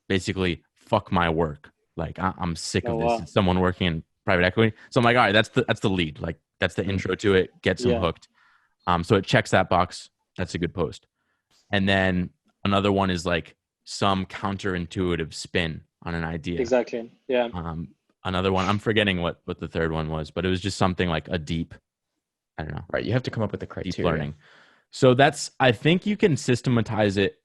basically fuck my work. Like I'm sick of this. Wow. It's someone working in private equity. So I'm like, all right, that's the lead. Like that's the intro to it. Gets them hooked. So it checks that box. That's a good post. And then another one is like some counterintuitive spin on an idea. Exactly. Yeah. another one. I'm forgetting what the third one was, but it was just something like a deep, I don't know, Right. You have to come up with the deep criteria. learning. So I think you can systematize it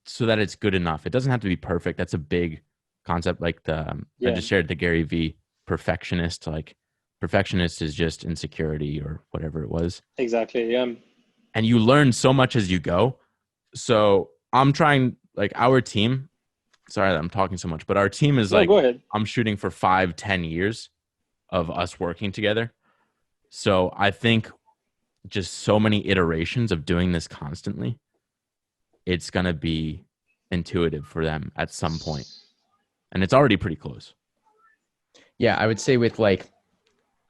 so that it's good enough. It doesn't have to be perfect. That's a big concept. Like I just shared the Gary V perfectionist. Like perfectionist is just insecurity or whatever it was. Exactly. Yeah. And you learn so much as you go. So I'm trying, like our team, sorry that I'm talking so much, but our team is No, go ahead. I'm shooting for 5-10 years of us working together. So I think just so many iterations of doing this constantly, it's going to be intuitive for them at some point. And it's already pretty close. Yeah, I would say with like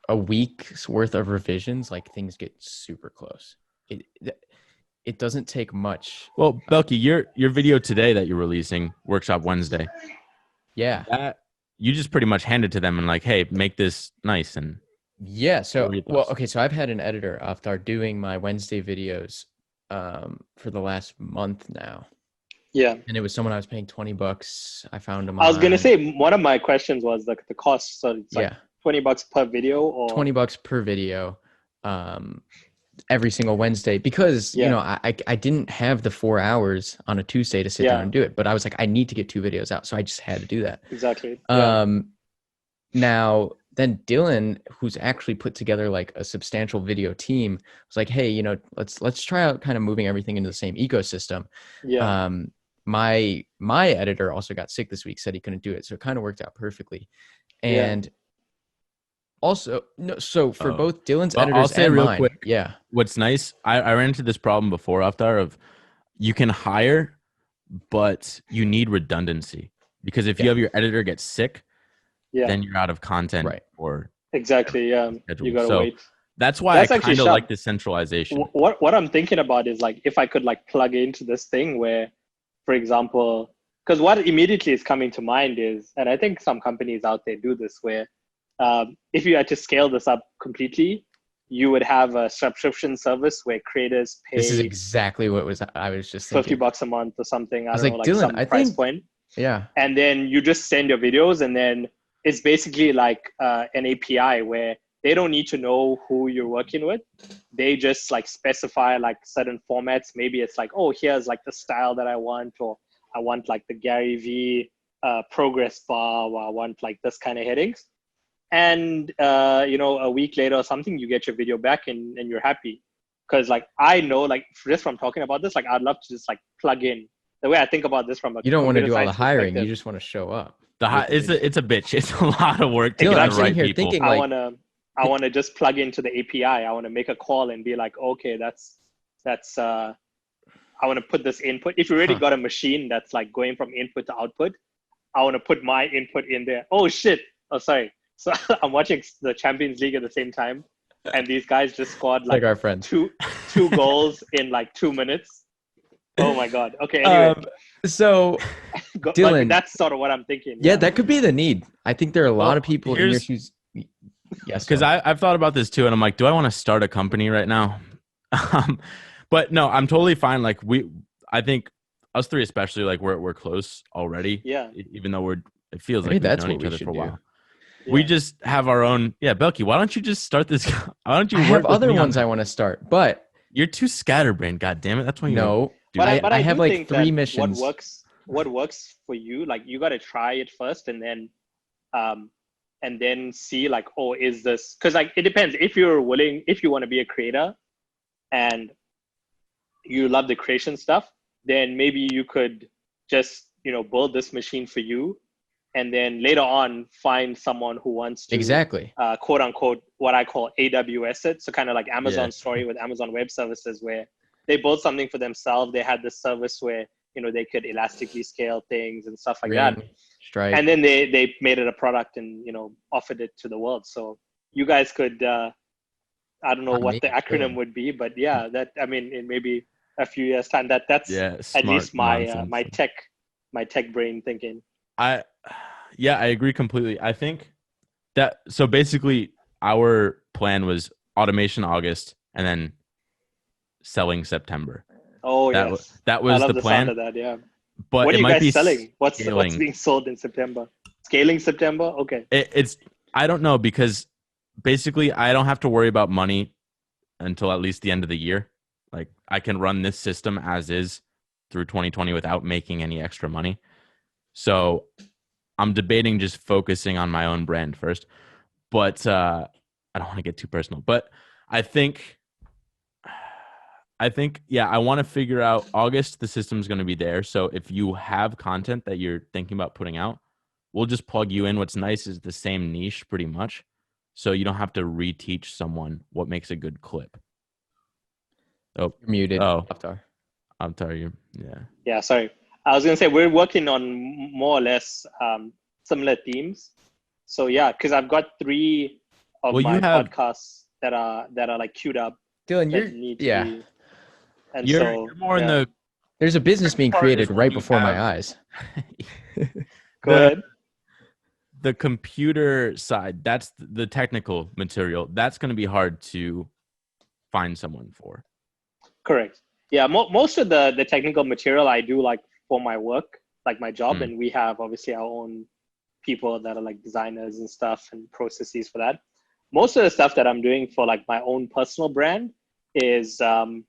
a week's worth of revisions, like things get super close. It doesn't take much. Well, Belky, your video today that you're releasing, Workshop Wednesday, Yeah. that you just pretty much hand it to them and like, hey, make this nice. And Yeah. So, what were your well, thoughts? okay. So I've had an editor, Avthar, doing my Wednesday videos for the last month now. Yeah. And it was someone I was paying $20. I found him I was gonna on- say one of my questions was the cost. So it's like yeah, $20 per video, or $20 per video. Every single Wednesday, because you Yeah. know I didn't have the 4 hours on a Tuesday to sit Yeah. down and do it, but I was like, I need to get 2 videos out, so I just had to do that. Exactly. Yeah. Now then Dylan, who's actually put together like a substantial video team, was like, hey, you know, let's try out kind of moving everything into the same ecosystem. Yeah. My editor also got sick this week, said he couldn't do it, so it kind of worked out perfectly. Yeah. And also, no, so for Oh. both Dylan's Well, editors I'll say and real mine, quick, yeah, what's nice, I ran into this problem before, Avthar, of you can hire, but you need redundancy. Because if you Yeah. have your editor get sick, Yeah. then you're out of content Right. or Exactly. Yeah. schedule. You gotta So wait. that's why That's I actually kind of sharp. like the centralization. What I'm thinking about is like if I could like plug into this thing where, for example, because what immediately is coming to mind is, and I think some companies out there do this, where if you had to scale this up completely, you would have a subscription service where creators pay this is exactly what I was just thinking. $50 a month or something. I was don't know, like, like Dylan, some I price think- point. Yeah. And then you just send your videos, and then it's basically like an API where they don't need to know who you're working with. They just like specify like certain formats. Maybe it's like, oh, here's like the style that I want, or I want like the Gary V progress bar, or I want like this kind of headings. And you know, a week later or something, you get your video back and you're happy. Because like I know, like just from talking about this, like I'd love to just like plug in. The way I think about this from a You don't want to computer do all the science hiring. perspective, You just want to show up. It's a bitch. It's a lot of work to Dylan, get I'm the sitting right here people. thinking, I like, wanna just plug into the API. I want to make a call and be like, okay, that's I want to put this input. If you already got a machine that's like going from input to output, I want to put my input in there. Oh shit. Oh, sorry. So I'm watching the Champions League at the same time, and these guys just scored like our friends. two goals in like 2 minutes. Oh my god. Okay. Anyway, So but Dylan- that's sort of what I'm thinking. yeah, that could be the need. I think there are a lot Well, of people in your here's- shoes. Yes, Because Dylan. I've thought about this too, and I'm like, do I want to start a company right now? But no, I'm totally fine. Like I think us three especially, like we're close already. Yeah. Even though it feels Maybe like we've that's known what each we other should for a do. while. Yeah. We just have our own. Yeah, Belky, why don't you just start this? Why don't you I work have with other me on ones this? I want to start, but You're too scatterbrained. God damn it! That's why you no. do But that. I have do like think 3 that missions. What works for you? Like you got to try it first, and then see like, oh, is this? Because like it depends. If you're willing, if you want to be a creator, and you love the creation stuff, then maybe you could just build this machine for you, and then later on find someone who wants to Exactly. quote unquote what I call AWS it. So kind of like Amazon Yeah. story with Amazon Web Services, where they built something for themselves. They had this service where they could elastically scale things and stuff like that. Ring, Stripe. And then they made it a product and offered it to the world. So you guys could I don't know what the acronym would be, but yeah, that I mean in maybe a few years time that's at smart least my nonsense. my tech brain thinking. I agree completely. I think that so basically our plan was automation August and then selling September. Oh That I was love the the plan. sound of that. Yeah. But What are it you might guys be selling? What's scaling. being sold in September? Scaling September? Okay. It's I don't know, because basically I don't have to worry about money until at least the end of the year. Like, I can run this system as is through 2020 without making any extra money. So I'm debating just focusing on my own brand first. But I don't want to get too personal. But I think yeah, I want to figure out August. The system's going to be there. So if you have content that you're thinking about putting out, we'll just plug you in. What's nice is the same niche pretty much. So you don't have to reteach someone what makes a good clip. Oh, You're muted, oh, Avthar. I'm telling you. Yeah. Yeah, sorry. I was gonna say we're working on more or less similar themes. So yeah, because I've got 3 of Well, you my have podcasts that are like queued up Dylan, that need to yeah. be, and you're so more in yeah. the There's a business being part is created when right you before my have- eyes. Go ahead. the computer side. That's the technical material. That's going to be hard to find someone for. Correct. Yeah, most of the technical material I do like for my work, like my job, and we have obviously our own people that are like designers and stuff and processes for that. Most of the stuff that I'm doing for like my own personal brand is I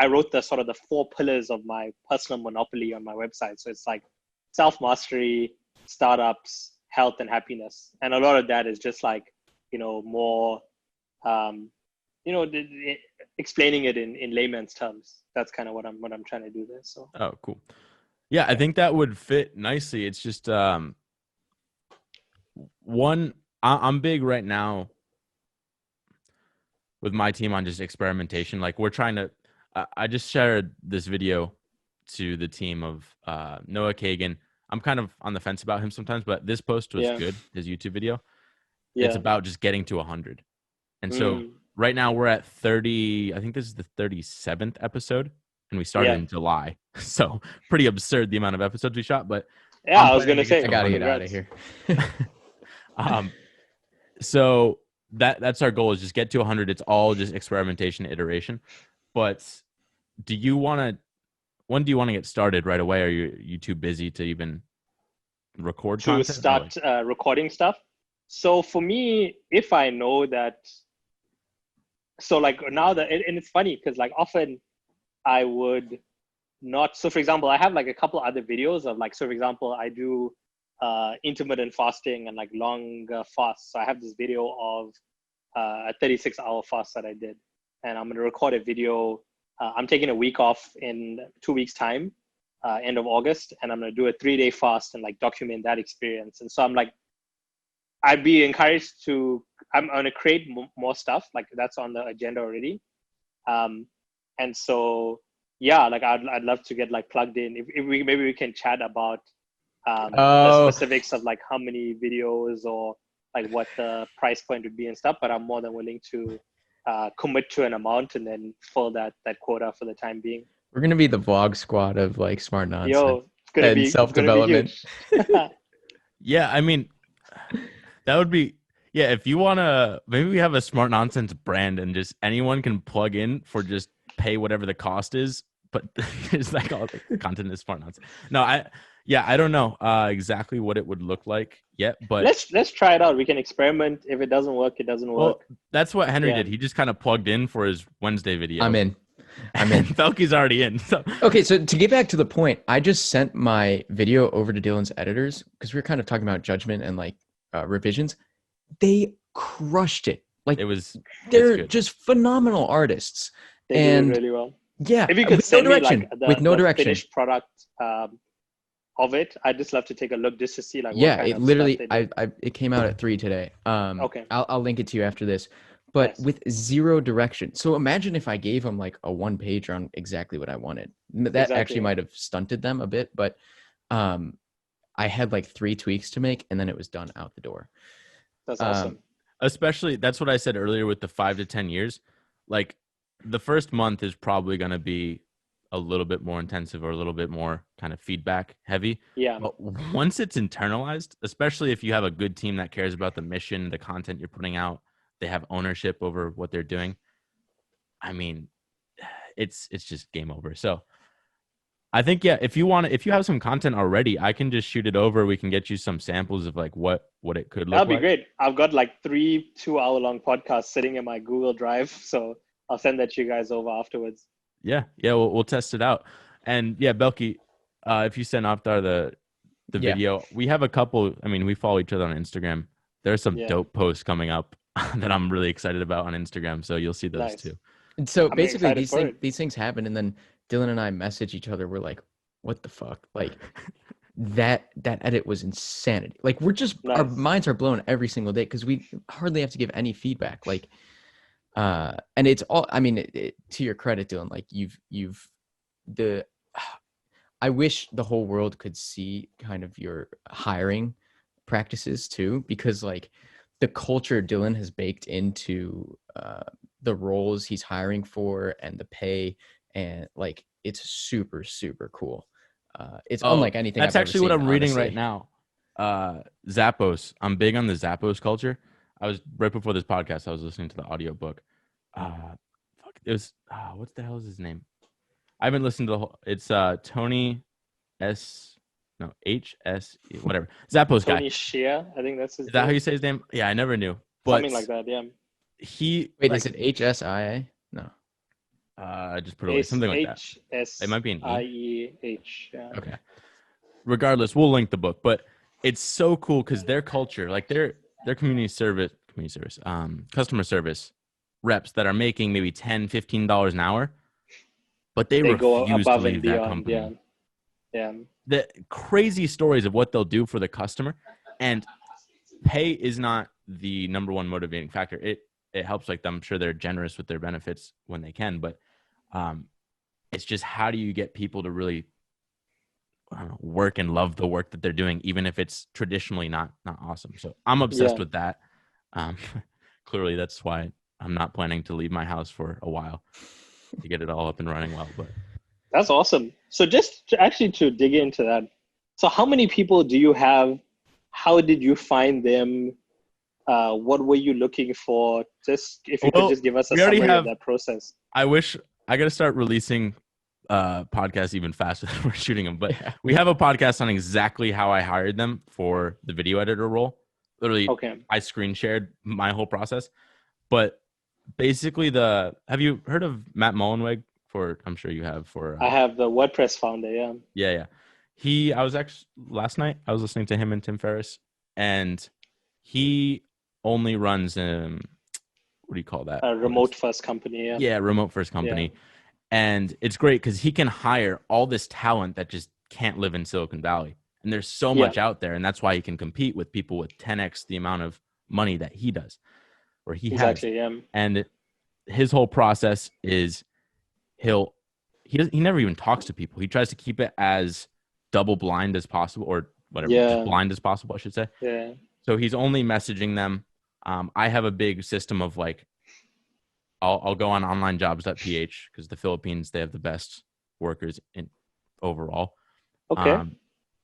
wrote the sort of the 4 pillars of my personal monopoly on my website. So it's like self-mastery, startups, health, and happiness. And a lot of that is just like, more, explaining it in layman's terms. That's kind of what I'm trying to do there. So. Oh, cool. Yeah, I think that would fit nicely. It's just I'm big right now with my team on just experimentation. Like, we're trying to I just shared this video to the team of Noah Kagan. I'm kind of on the fence about him sometimes, but this post was good, his YouTube video. Yeah. It's about just getting to 100. And so right now we're at 30. I think this is the 37th episode, and we started in July. So pretty absurd the amount of episodes we shot. But yeah, I was gonna say I gotta get out of here. So that's our goal, is just get to 100. It's all just experimentation, iteration. But when do you want to get started right away? Are you too busy to even record to content? start recording stuff? So for me, if I know that, so like now that, and it's funny because like often I would not. So for example, I have like a couple other videos of like, so for example, I do intermittent fasting and like longer fasts. So I have this video of a 36-hour fast that I did, and I'm going to record a video. I'm taking a week off in 2 weeks time, end of August, and I'm going to do a 3-day fast and like document that experience. And so I'm like, I'd be encouraged to, I'm going to create more stuff, like that's on the agenda already. And so, yeah, like I'd love to get like plugged in. If maybe we can chat about the specifics of like how many videos or like what the price point would be and stuff, but I'm more than willing to commit to an amount and then fill that quota for the time being. We're gonna be the vlog squad of like smart nonsense. Yo, it's gonna be self-development. Yeah, I mean, that would be, yeah, if you want to, maybe we have a smart nonsense brand and just anyone can plug in for just pay whatever the cost is, but it's like all the content is smart nonsense. No, I don't know exactly what it would look like yet, but let's try it out. We can experiment. If it doesn't work, it doesn't work. That's what Henry did. He just kind of plugged in for his Wednesday video. I'm in. Felky's already in. So. Okay, so to get back to the point, I just sent my video over to Dylan's editors because we were kind of talking about judgment and like revisions. They crushed it. Like they're just phenomenal artists. They do it really well. Yeah, if you could send me like the direction, finished product of it, I'd just love to take a look just to see like. Yeah, it literally. It came out at 3 today. Okay. I'll link it to you after this. But with zero direction. So imagine if I gave them like a 1-page on exactly what I wanted. That actually might have stunted them a bit, but I had like 3 tweaks to make and then it was done out the door. That's awesome. Especially, that's what I said earlier with the 5 to 10 years. Like the first month is probably going to be a little bit more intensive or a little bit more kind of feedback heavy. Yeah. But once it's internalized, especially if you have a good team that cares about the mission, the content you're putting out, they have ownership over what they're doing. I mean, it's just game over. So I think if you have some content already, I can just shoot it over. We can get you some samples of like what it could look That'd be like. great. I've got like 3 2-hour-long podcasts sitting in my Google Drive, so I'll send that to you guys over afterwards. Yeah, we'll test it out. And yeah, Belky, if you send Avthar the Yeah. video, we have a couple. I mean, we follow each other on Instagram. There's some Yeah. dope posts coming up that I'm really excited about on Instagram. So you'll see those Nice. too. And so I'm basically excited for it. these things happen, and then Dylan and I message each other. We're like, what the fuck? Like that edit was insanity. Like we're just our Nice. minds are blown every single day because we hardly have to give any feedback. Like and it's all, I mean, to your credit, Dylan, like I wish the whole world could see kind of your hiring practices too, because like the culture Dylan has baked into the roles he's hiring for and the pay, and like it's super, super cool. It's unlike anything That's I've actually ever what seen, I'm reading honestly. right now. Zappos. I'm big on the Zappos culture. I was right before this podcast. I was listening to the audiobook. It was what the hell is his name? I haven't listened to the whole. It's Tony HS whatever. Zappos guy. Tony Shea, I think that's his Is that how name. you say his name? Yeah, I never knew. But Something like that, yeah. Wait, like, is it HSIA? No. I just put it away. Something like that. It might be an E. HSIEH. Yeah. Okay. Regardless, we'll link the book, but it's so cool because their culture, like their customer service reps that are making maybe $10-15 an hour, but they go refuse above to and leave that beyond. company. Yeah. The crazy stories of what they'll do for the customer, and pay is not the number one motivating factor. It helps, like, I'm sure they're generous with their benefits when they can, but it's just how do you get people to really work and love the work that they're doing, even if it's traditionally not awesome. So I'm obsessed with that. Clearly that's why I'm not planning to leave my house for a while to get it all up and running well. But that's awesome. So just to dig into that, so how many people do you have? How did you find them? What were you looking for? Just if you could just give us a summary of that process. I wish I got to start releasing podcasts even faster than we're shooting them. But we have a podcast on exactly how I hired them for the video editor role. Literally, I screen shared my whole process. But basically, have you heard of Matt Mullenweg? I'm sure you have. I have the WordPress founder. Yeah. I was actually last night. I was listening to him and Tim Ferriss, and he only runs what do you call that? A remote first company. Yeah, remote first company. Yeah. And it's great because he can hire all this talent that just can't live in Silicon Valley. And there's so much out there. And that's why he can compete with people with 10x the amount of money that he does, or he has. And his whole process is he never even talks to people. He tries to keep it as double blind as possible, or whatever, just blind as possible, I should say. Yeah. So he's only messaging them. I have a big system of like, I'll go on onlinejobs.ph because the Philippines, they have the best workers in overall. Okay.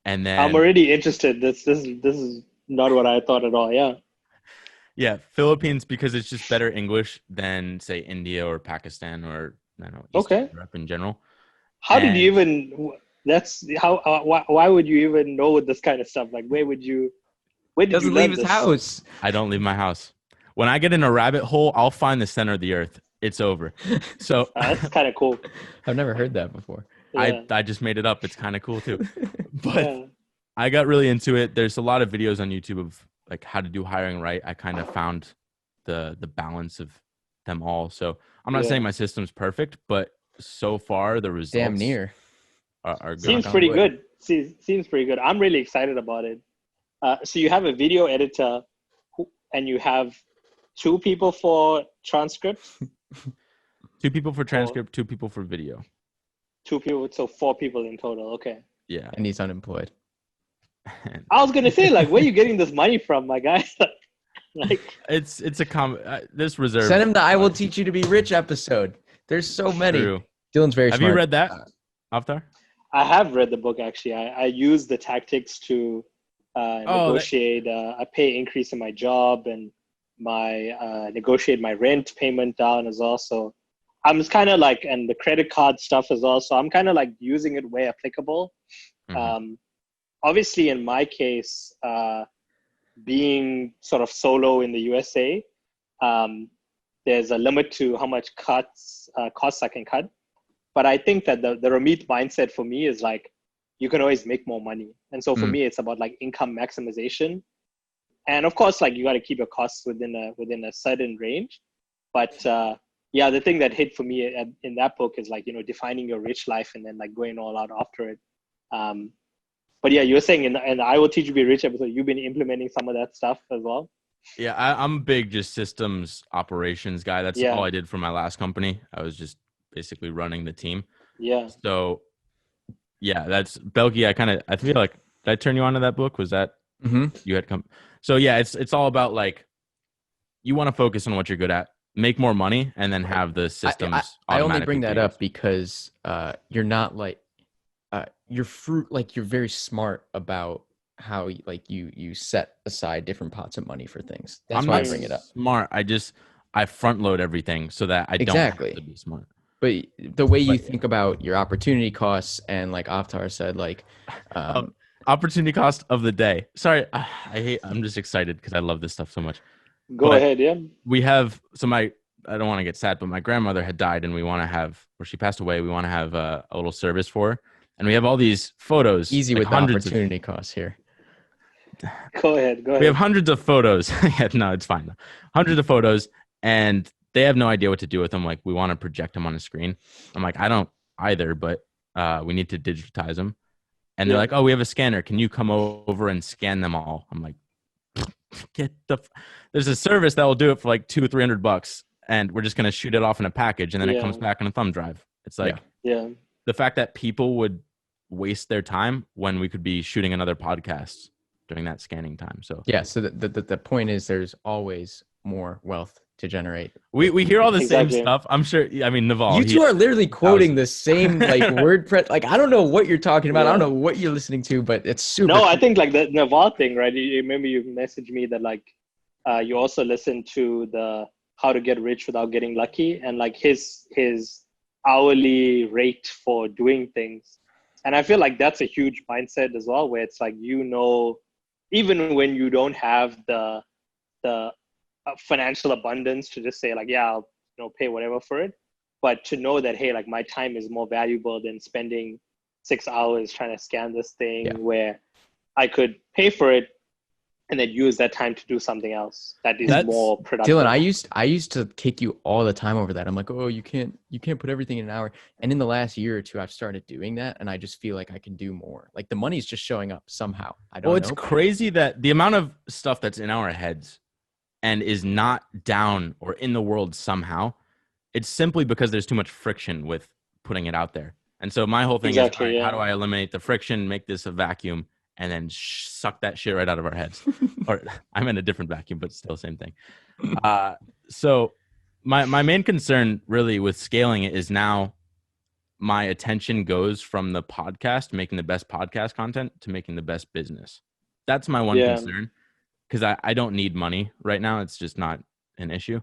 And then I'm already interested. This is not what I thought at all. Yeah. Yeah, Philippines, because it's just better English than say India or Pakistan or I don't know, Eastern Europe in general. How did you even? That's how. Why would you even know this kind of stuff? Like, where did you leave his house? I don't leave my house. When I get in a rabbit hole, I'll find the center of the earth. It's over. So that's kind of cool. I've never heard that before. Yeah. I just made it up. It's kind of cool too. But I got really into it. There's a lot of videos on YouTube of like how to do hiring right. I kind of found the balance of them all. So I'm not saying my system's perfect, but so far the results damn near are good. Seems pretty good. Seems pretty good. I'm really excited about it. So you have a video editor and you have 2 people for transcript? 2 people for transcript, 2 people for video. 2 people, so 4 people in total. Okay. Yeah. And he's unemployed. I was going to say, like, where are you getting this money from, my guy? Like, it's this reserve. Send him the "I will teach you to be rich" episode. There's so many. True. Dylan's very smart. Have you read that, Avthar? I have read the book, actually. I use the tactics to negotiate a pay increase in my job and negotiate my rent payment down as well. So I'm kind of like, and the credit card stuff as well. So I'm kind of like using it where applicable. Obviously, in my case, being sort of solo in the USA, there's a limit to how much costs I can cut. But I think that the Ramit mindset for me is like, you can always make more money. And so for me, it's about like income maximization. And of course, like you got to keep your costs within a certain range. But yeah, the thing that hit for me in that book is like, defining your rich life and then like going all out after it. But yeah, you were saying in the I Will Teach You to Be Rich episode, you've been implementing some of that stuff as well. Yeah, I'm a big just systems operations guy. That's all I did for my last company. I was just basically running the team. Yeah. So yeah, that's Belgi. I feel like, did I turn you on to that book? Was that you had come? So yeah, it's all about like, you want to focus on what you're good at, make more money, and then have the systems. I only bring that up because you're not like you're very smart about how you set aside different pots of money for things. That's why I bring it up. Smart. I front load everything so that I don't have to be smart. But the way you think about your opportunity costs, and like Avthar said, like opportunity cost of the day. Sorry, I'm just excited because I love this stuff so much. Go ahead, yeah. We have I don't want to get sad, but my grandmother had died, and she passed away. We want to have a little service for her, and we have all these photos. Easy with the opportunity costs here. Go ahead. We have hundreds of photos. Yeah, no, it's fine. Hundreds of photos, and they have no idea what to do with them. Like, we want to project them on a screen. I'm like, I don't either, but we need to digitize them. And they're like, oh, we have a scanner. Can you come over and scan them all? I'm like, there's a service that will do it for like $200-$300, and we're just going to shoot it off in a package, and then it comes back on a thumb drive. It's like, the fact that people would waste their time when we could be shooting another podcast during that scanning time. So yeah, so the point is, there's always more wealth to generate. We hear all the same stuff. I'm sure. I mean, Naval. You two are literally quoting the same like WordPress. Like, I don't know what you're talking about. I don't know what you're listening to, but it's super. No, I think like the Naval thing, right? You remember you messaged me that like you also listen to the How to Get Rich Without Getting Lucky, and like his hourly rate for doing things. And I feel like that's a huge mindset as well, where it's like, even when you don't have the financial abundance to just say like, yeah, I'll pay whatever for it, but to know that, hey, like my time is more valuable than spending 6 hours trying to scan this thing, where I could pay for it and then use that time to do something else that is more productive. Dylan, I used to kick you all the time over that. I'm like, oh, you can't put everything in an hour. And in the last year or two, I've started doing that, and I just feel like I can do more. Like, the money's just showing up somehow. I don't know. Well, it's crazy that the amount of stuff that's in our heads and is not down or in the world somehow, it's simply because there's too much friction with putting it out there. And so my whole thing is, how do I eliminate the friction, make this a vacuum, and then suck that shit right out of our heads? Or I'm in a different vacuum, but still same thing. So my main concern really with scaling it is now my attention goes from the podcast, making the best podcast content, to making the best business. That's my one concern, because I don't need money right now. It's just not an issue.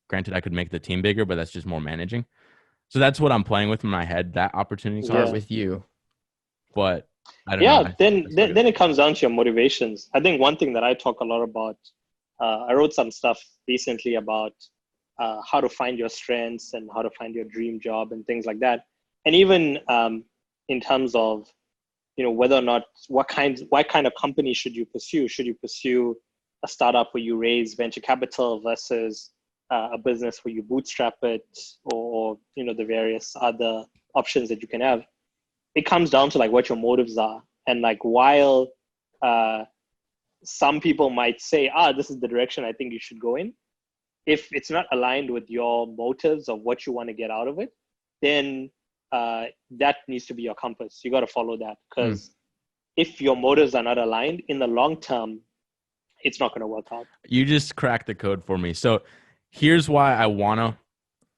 Granted, I could make the team bigger, but that's just more managing. So that's what I'm playing with in my head, that opportunity. Start with you. But I don't know. Then it comes down to your motivations. I think one thing that I talk a lot about, I wrote some stuff recently about how to find your strengths and how to find your dream job and things like that. And even in terms of, whether or not, what kind of company should you pursue? Should you pursue a startup where you raise venture capital versus a business where you bootstrap it, or the various other options that you can have? It comes down to like what your motives are. And like, while some people might say, this is the direction I think you should go in, if it's not aligned with your motives of what you want to get out of it, then that needs to be your compass. You got to follow that, because if your motives are not aligned in the long term, it's not going to work out. You just cracked the code for me. So here's why I want to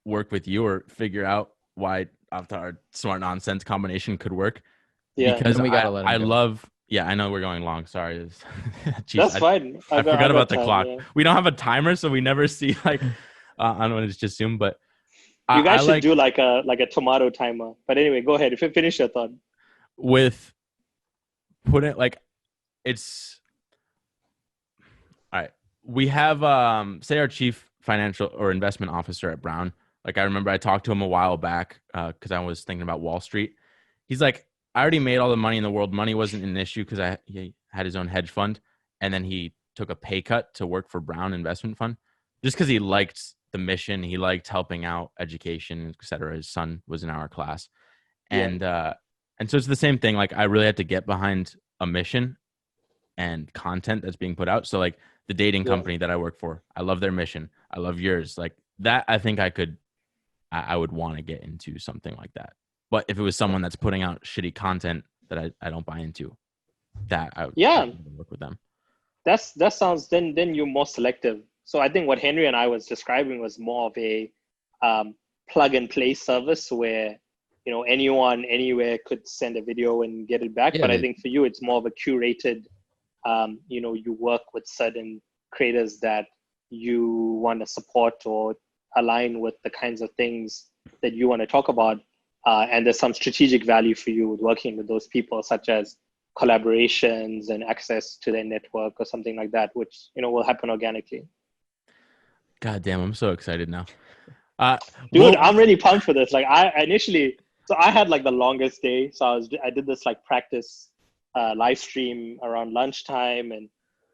work with you, or figure out why Avthar Smart Nonsense combination could work. Yeah, because we gotta let him go. Yeah, I know we're going long. Sorry. Jeez, that's fine. I forgot about the clock. Yeah. We don't have a timer, so we never see like I don't know, it's just Zoom. But You guys I should like do like a tomato timer. But anyway, go ahead. If you finish your thought. with putting like it's all right. We have say our chief financial or investment officer at Brown. Like I remember I talked to him a while back because I was thinking about Wall Street. He's like, I already made all the money in the world. Money wasn't an issue because he had his own hedge fund, and then he took a pay cut to work for Brown Investment Fund just because he liked the mission. He liked helping out education, et cetera. His son was in our class, and so it's the same thing. Like I really had to get behind a mission and content that's being put out. So like the dating company that I work for, I love their mission. I love yours. Like that, I think I would want to get into something like that. But if it was someone that's putting out shitty content that I don't buy into, that I would work with them. That sounds then you're more selective. So I think what Henry and I was describing was more of a plug and play service where anyone anywhere could send a video and get it back. But I think for you it's more of a curated. You work with certain creators that you want to support or align with the kinds of things that you want to talk about. And there's some strategic value for you with working with those people, such as collaborations and access to their network or something like that, which, will happen organically. God damn, I'm so excited now. Dude, I'm really pumped for this. Like I had like the longest day. So I did this like practice live stream around lunchtime, and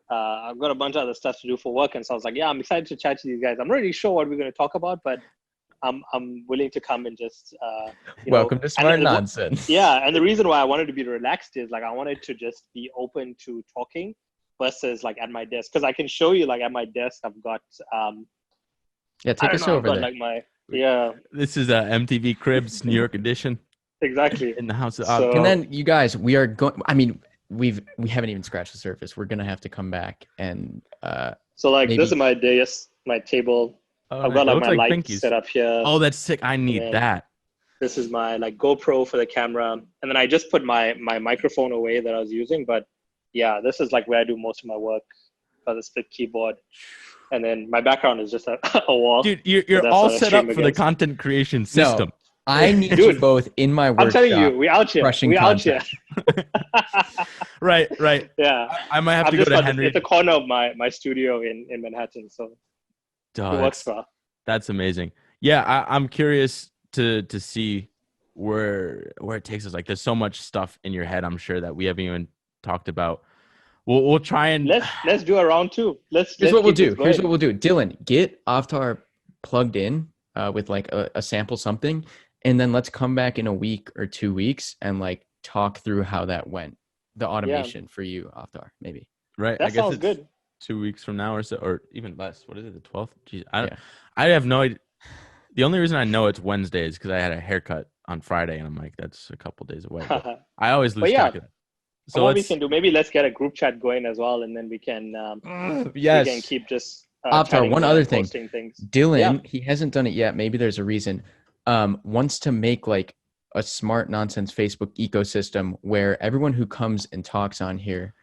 I've got a bunch of other stuff to do for work. And so I was like, yeah, I'm excited to chat to these guys. I'm not really sure what we're going to talk about, but I'm willing to come and just welcome to Smart Nonsense. Yeah, and the reason why I wanted to be relaxed is like I wanted to just be open to talking versus like at my desk, because I can show you like at my desk I've got take us over there. Like this is MTV Cribs New York edition. Exactly. In the house of and then you guys, we are going. I mean, we haven't even scratched the surface. We're gonna have to come back and so like maybe. This is my desk, my table. I've got like my lights set up here. Oh, that's sick. I need that. This is my like GoPro for the camera. And then I just put my microphone away that I was using. But yeah, this is like where I do most of my work. Got a split keyboard. And then my background is just a wall. Dude, you're all set up for the content creation system. No, I need you both in my workshop. I'm telling you, we out here. We out here. Right. Yeah. I might have to go to Henry. At the corner of my studio in Manhattan. So it works well. That's amazing. Yeah, I'm curious to see where it takes us. Like there's so much stuff in your head, I'm sure, that we haven't even talked about. We'll try and let's do a round two. Here's what we'll do. Dylan, get Avthar plugged in with like a sample something, and then let's come back in a week or 2 weeks and like talk through how that went. The automation for you, Avthar, maybe. Right. That sounds good. 2 weeks from now or so, or even less. What is it? The 12th? Jeez, I have no idea. The only reason I know it's Wednesday is because I had a haircut on Friday, and I'm like, that's a couple days away. I always lose track of it. So what we can do, maybe let's get a group chat going as well, and then we can we can keep just Avthar, one other thing. Things. Dylan, he hasn't done it yet. Maybe there's a reason. Wants to make like a Smart Nonsense Facebook ecosystem where everyone who comes and talks on here.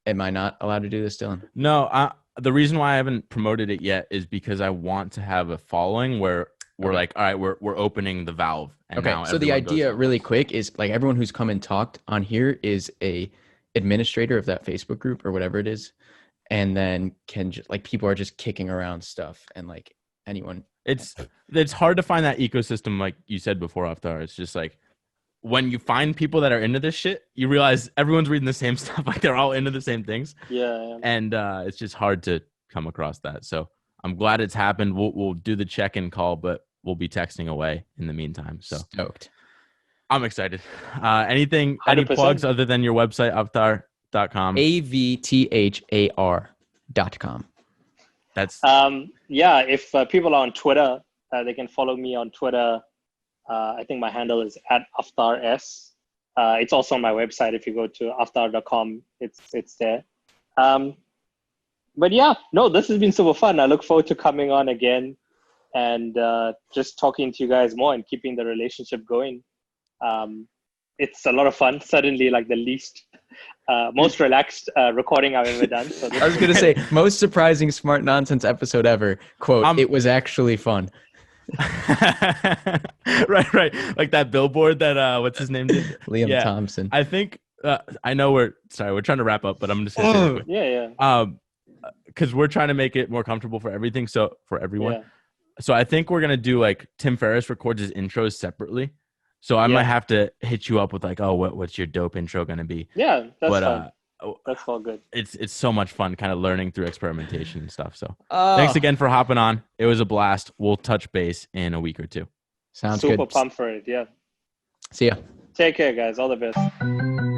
Am I not allowed to do this, Dylan? No, the reason why I haven't promoted it yet is because I want to have a following where we're like, all right, we're opening the valve. And now so the idea really quick is like everyone who's come and talked on here is a administrator of that Facebook group or whatever it is. And then people are just kicking around stuff and like anyone. It's hard to find that ecosystem. Like you said before, Avthar, it's just like, when you find people that are into this shit, you realize everyone's reading the same stuff. Like they're all into the same things. Yeah. And it's just hard to come across that. So I'm glad it's happened. We'll do the check-in call, but we'll be texting away in the meantime. So stoked. I'm excited. Any 100%. plugs other than your website, avthar.com? avthar.com. That's if people are on Twitter, they can follow me on Twitter. I think my handle is @AvtharS. It's also on my website. If you go to avthar.com, it's there. But yeah, no, this has been super fun. I look forward to coming on again and just talking to you guys more and keeping the relationship going. It's a lot of fun. Suddenly, like the most relaxed recording I've ever done. So I was going to say, most surprising Smart Nonsense episode ever. Quote, it was actually fun. Right. Like that billboard that what's his name did? Liam Yeah. Thompson. I think I know we're trying to wrap up, but I'm just gonna say real quick. Yeah. Because we're trying to make it more comfortable for everything. So for everyone. Yeah. So I think we're gonna do like Tim Ferriss records his intros separately. So I might have to hit you up with like, oh, what's your dope intro gonna be? Yeah, that's But fine. That's all good. it's so much fun kind of learning through experimentation and stuff. So thanks again for hopping on. It was a blast. We'll touch base in a week or two. Sounds Super good. pumped for it. Yeah. See ya. Take care, guys. All the best.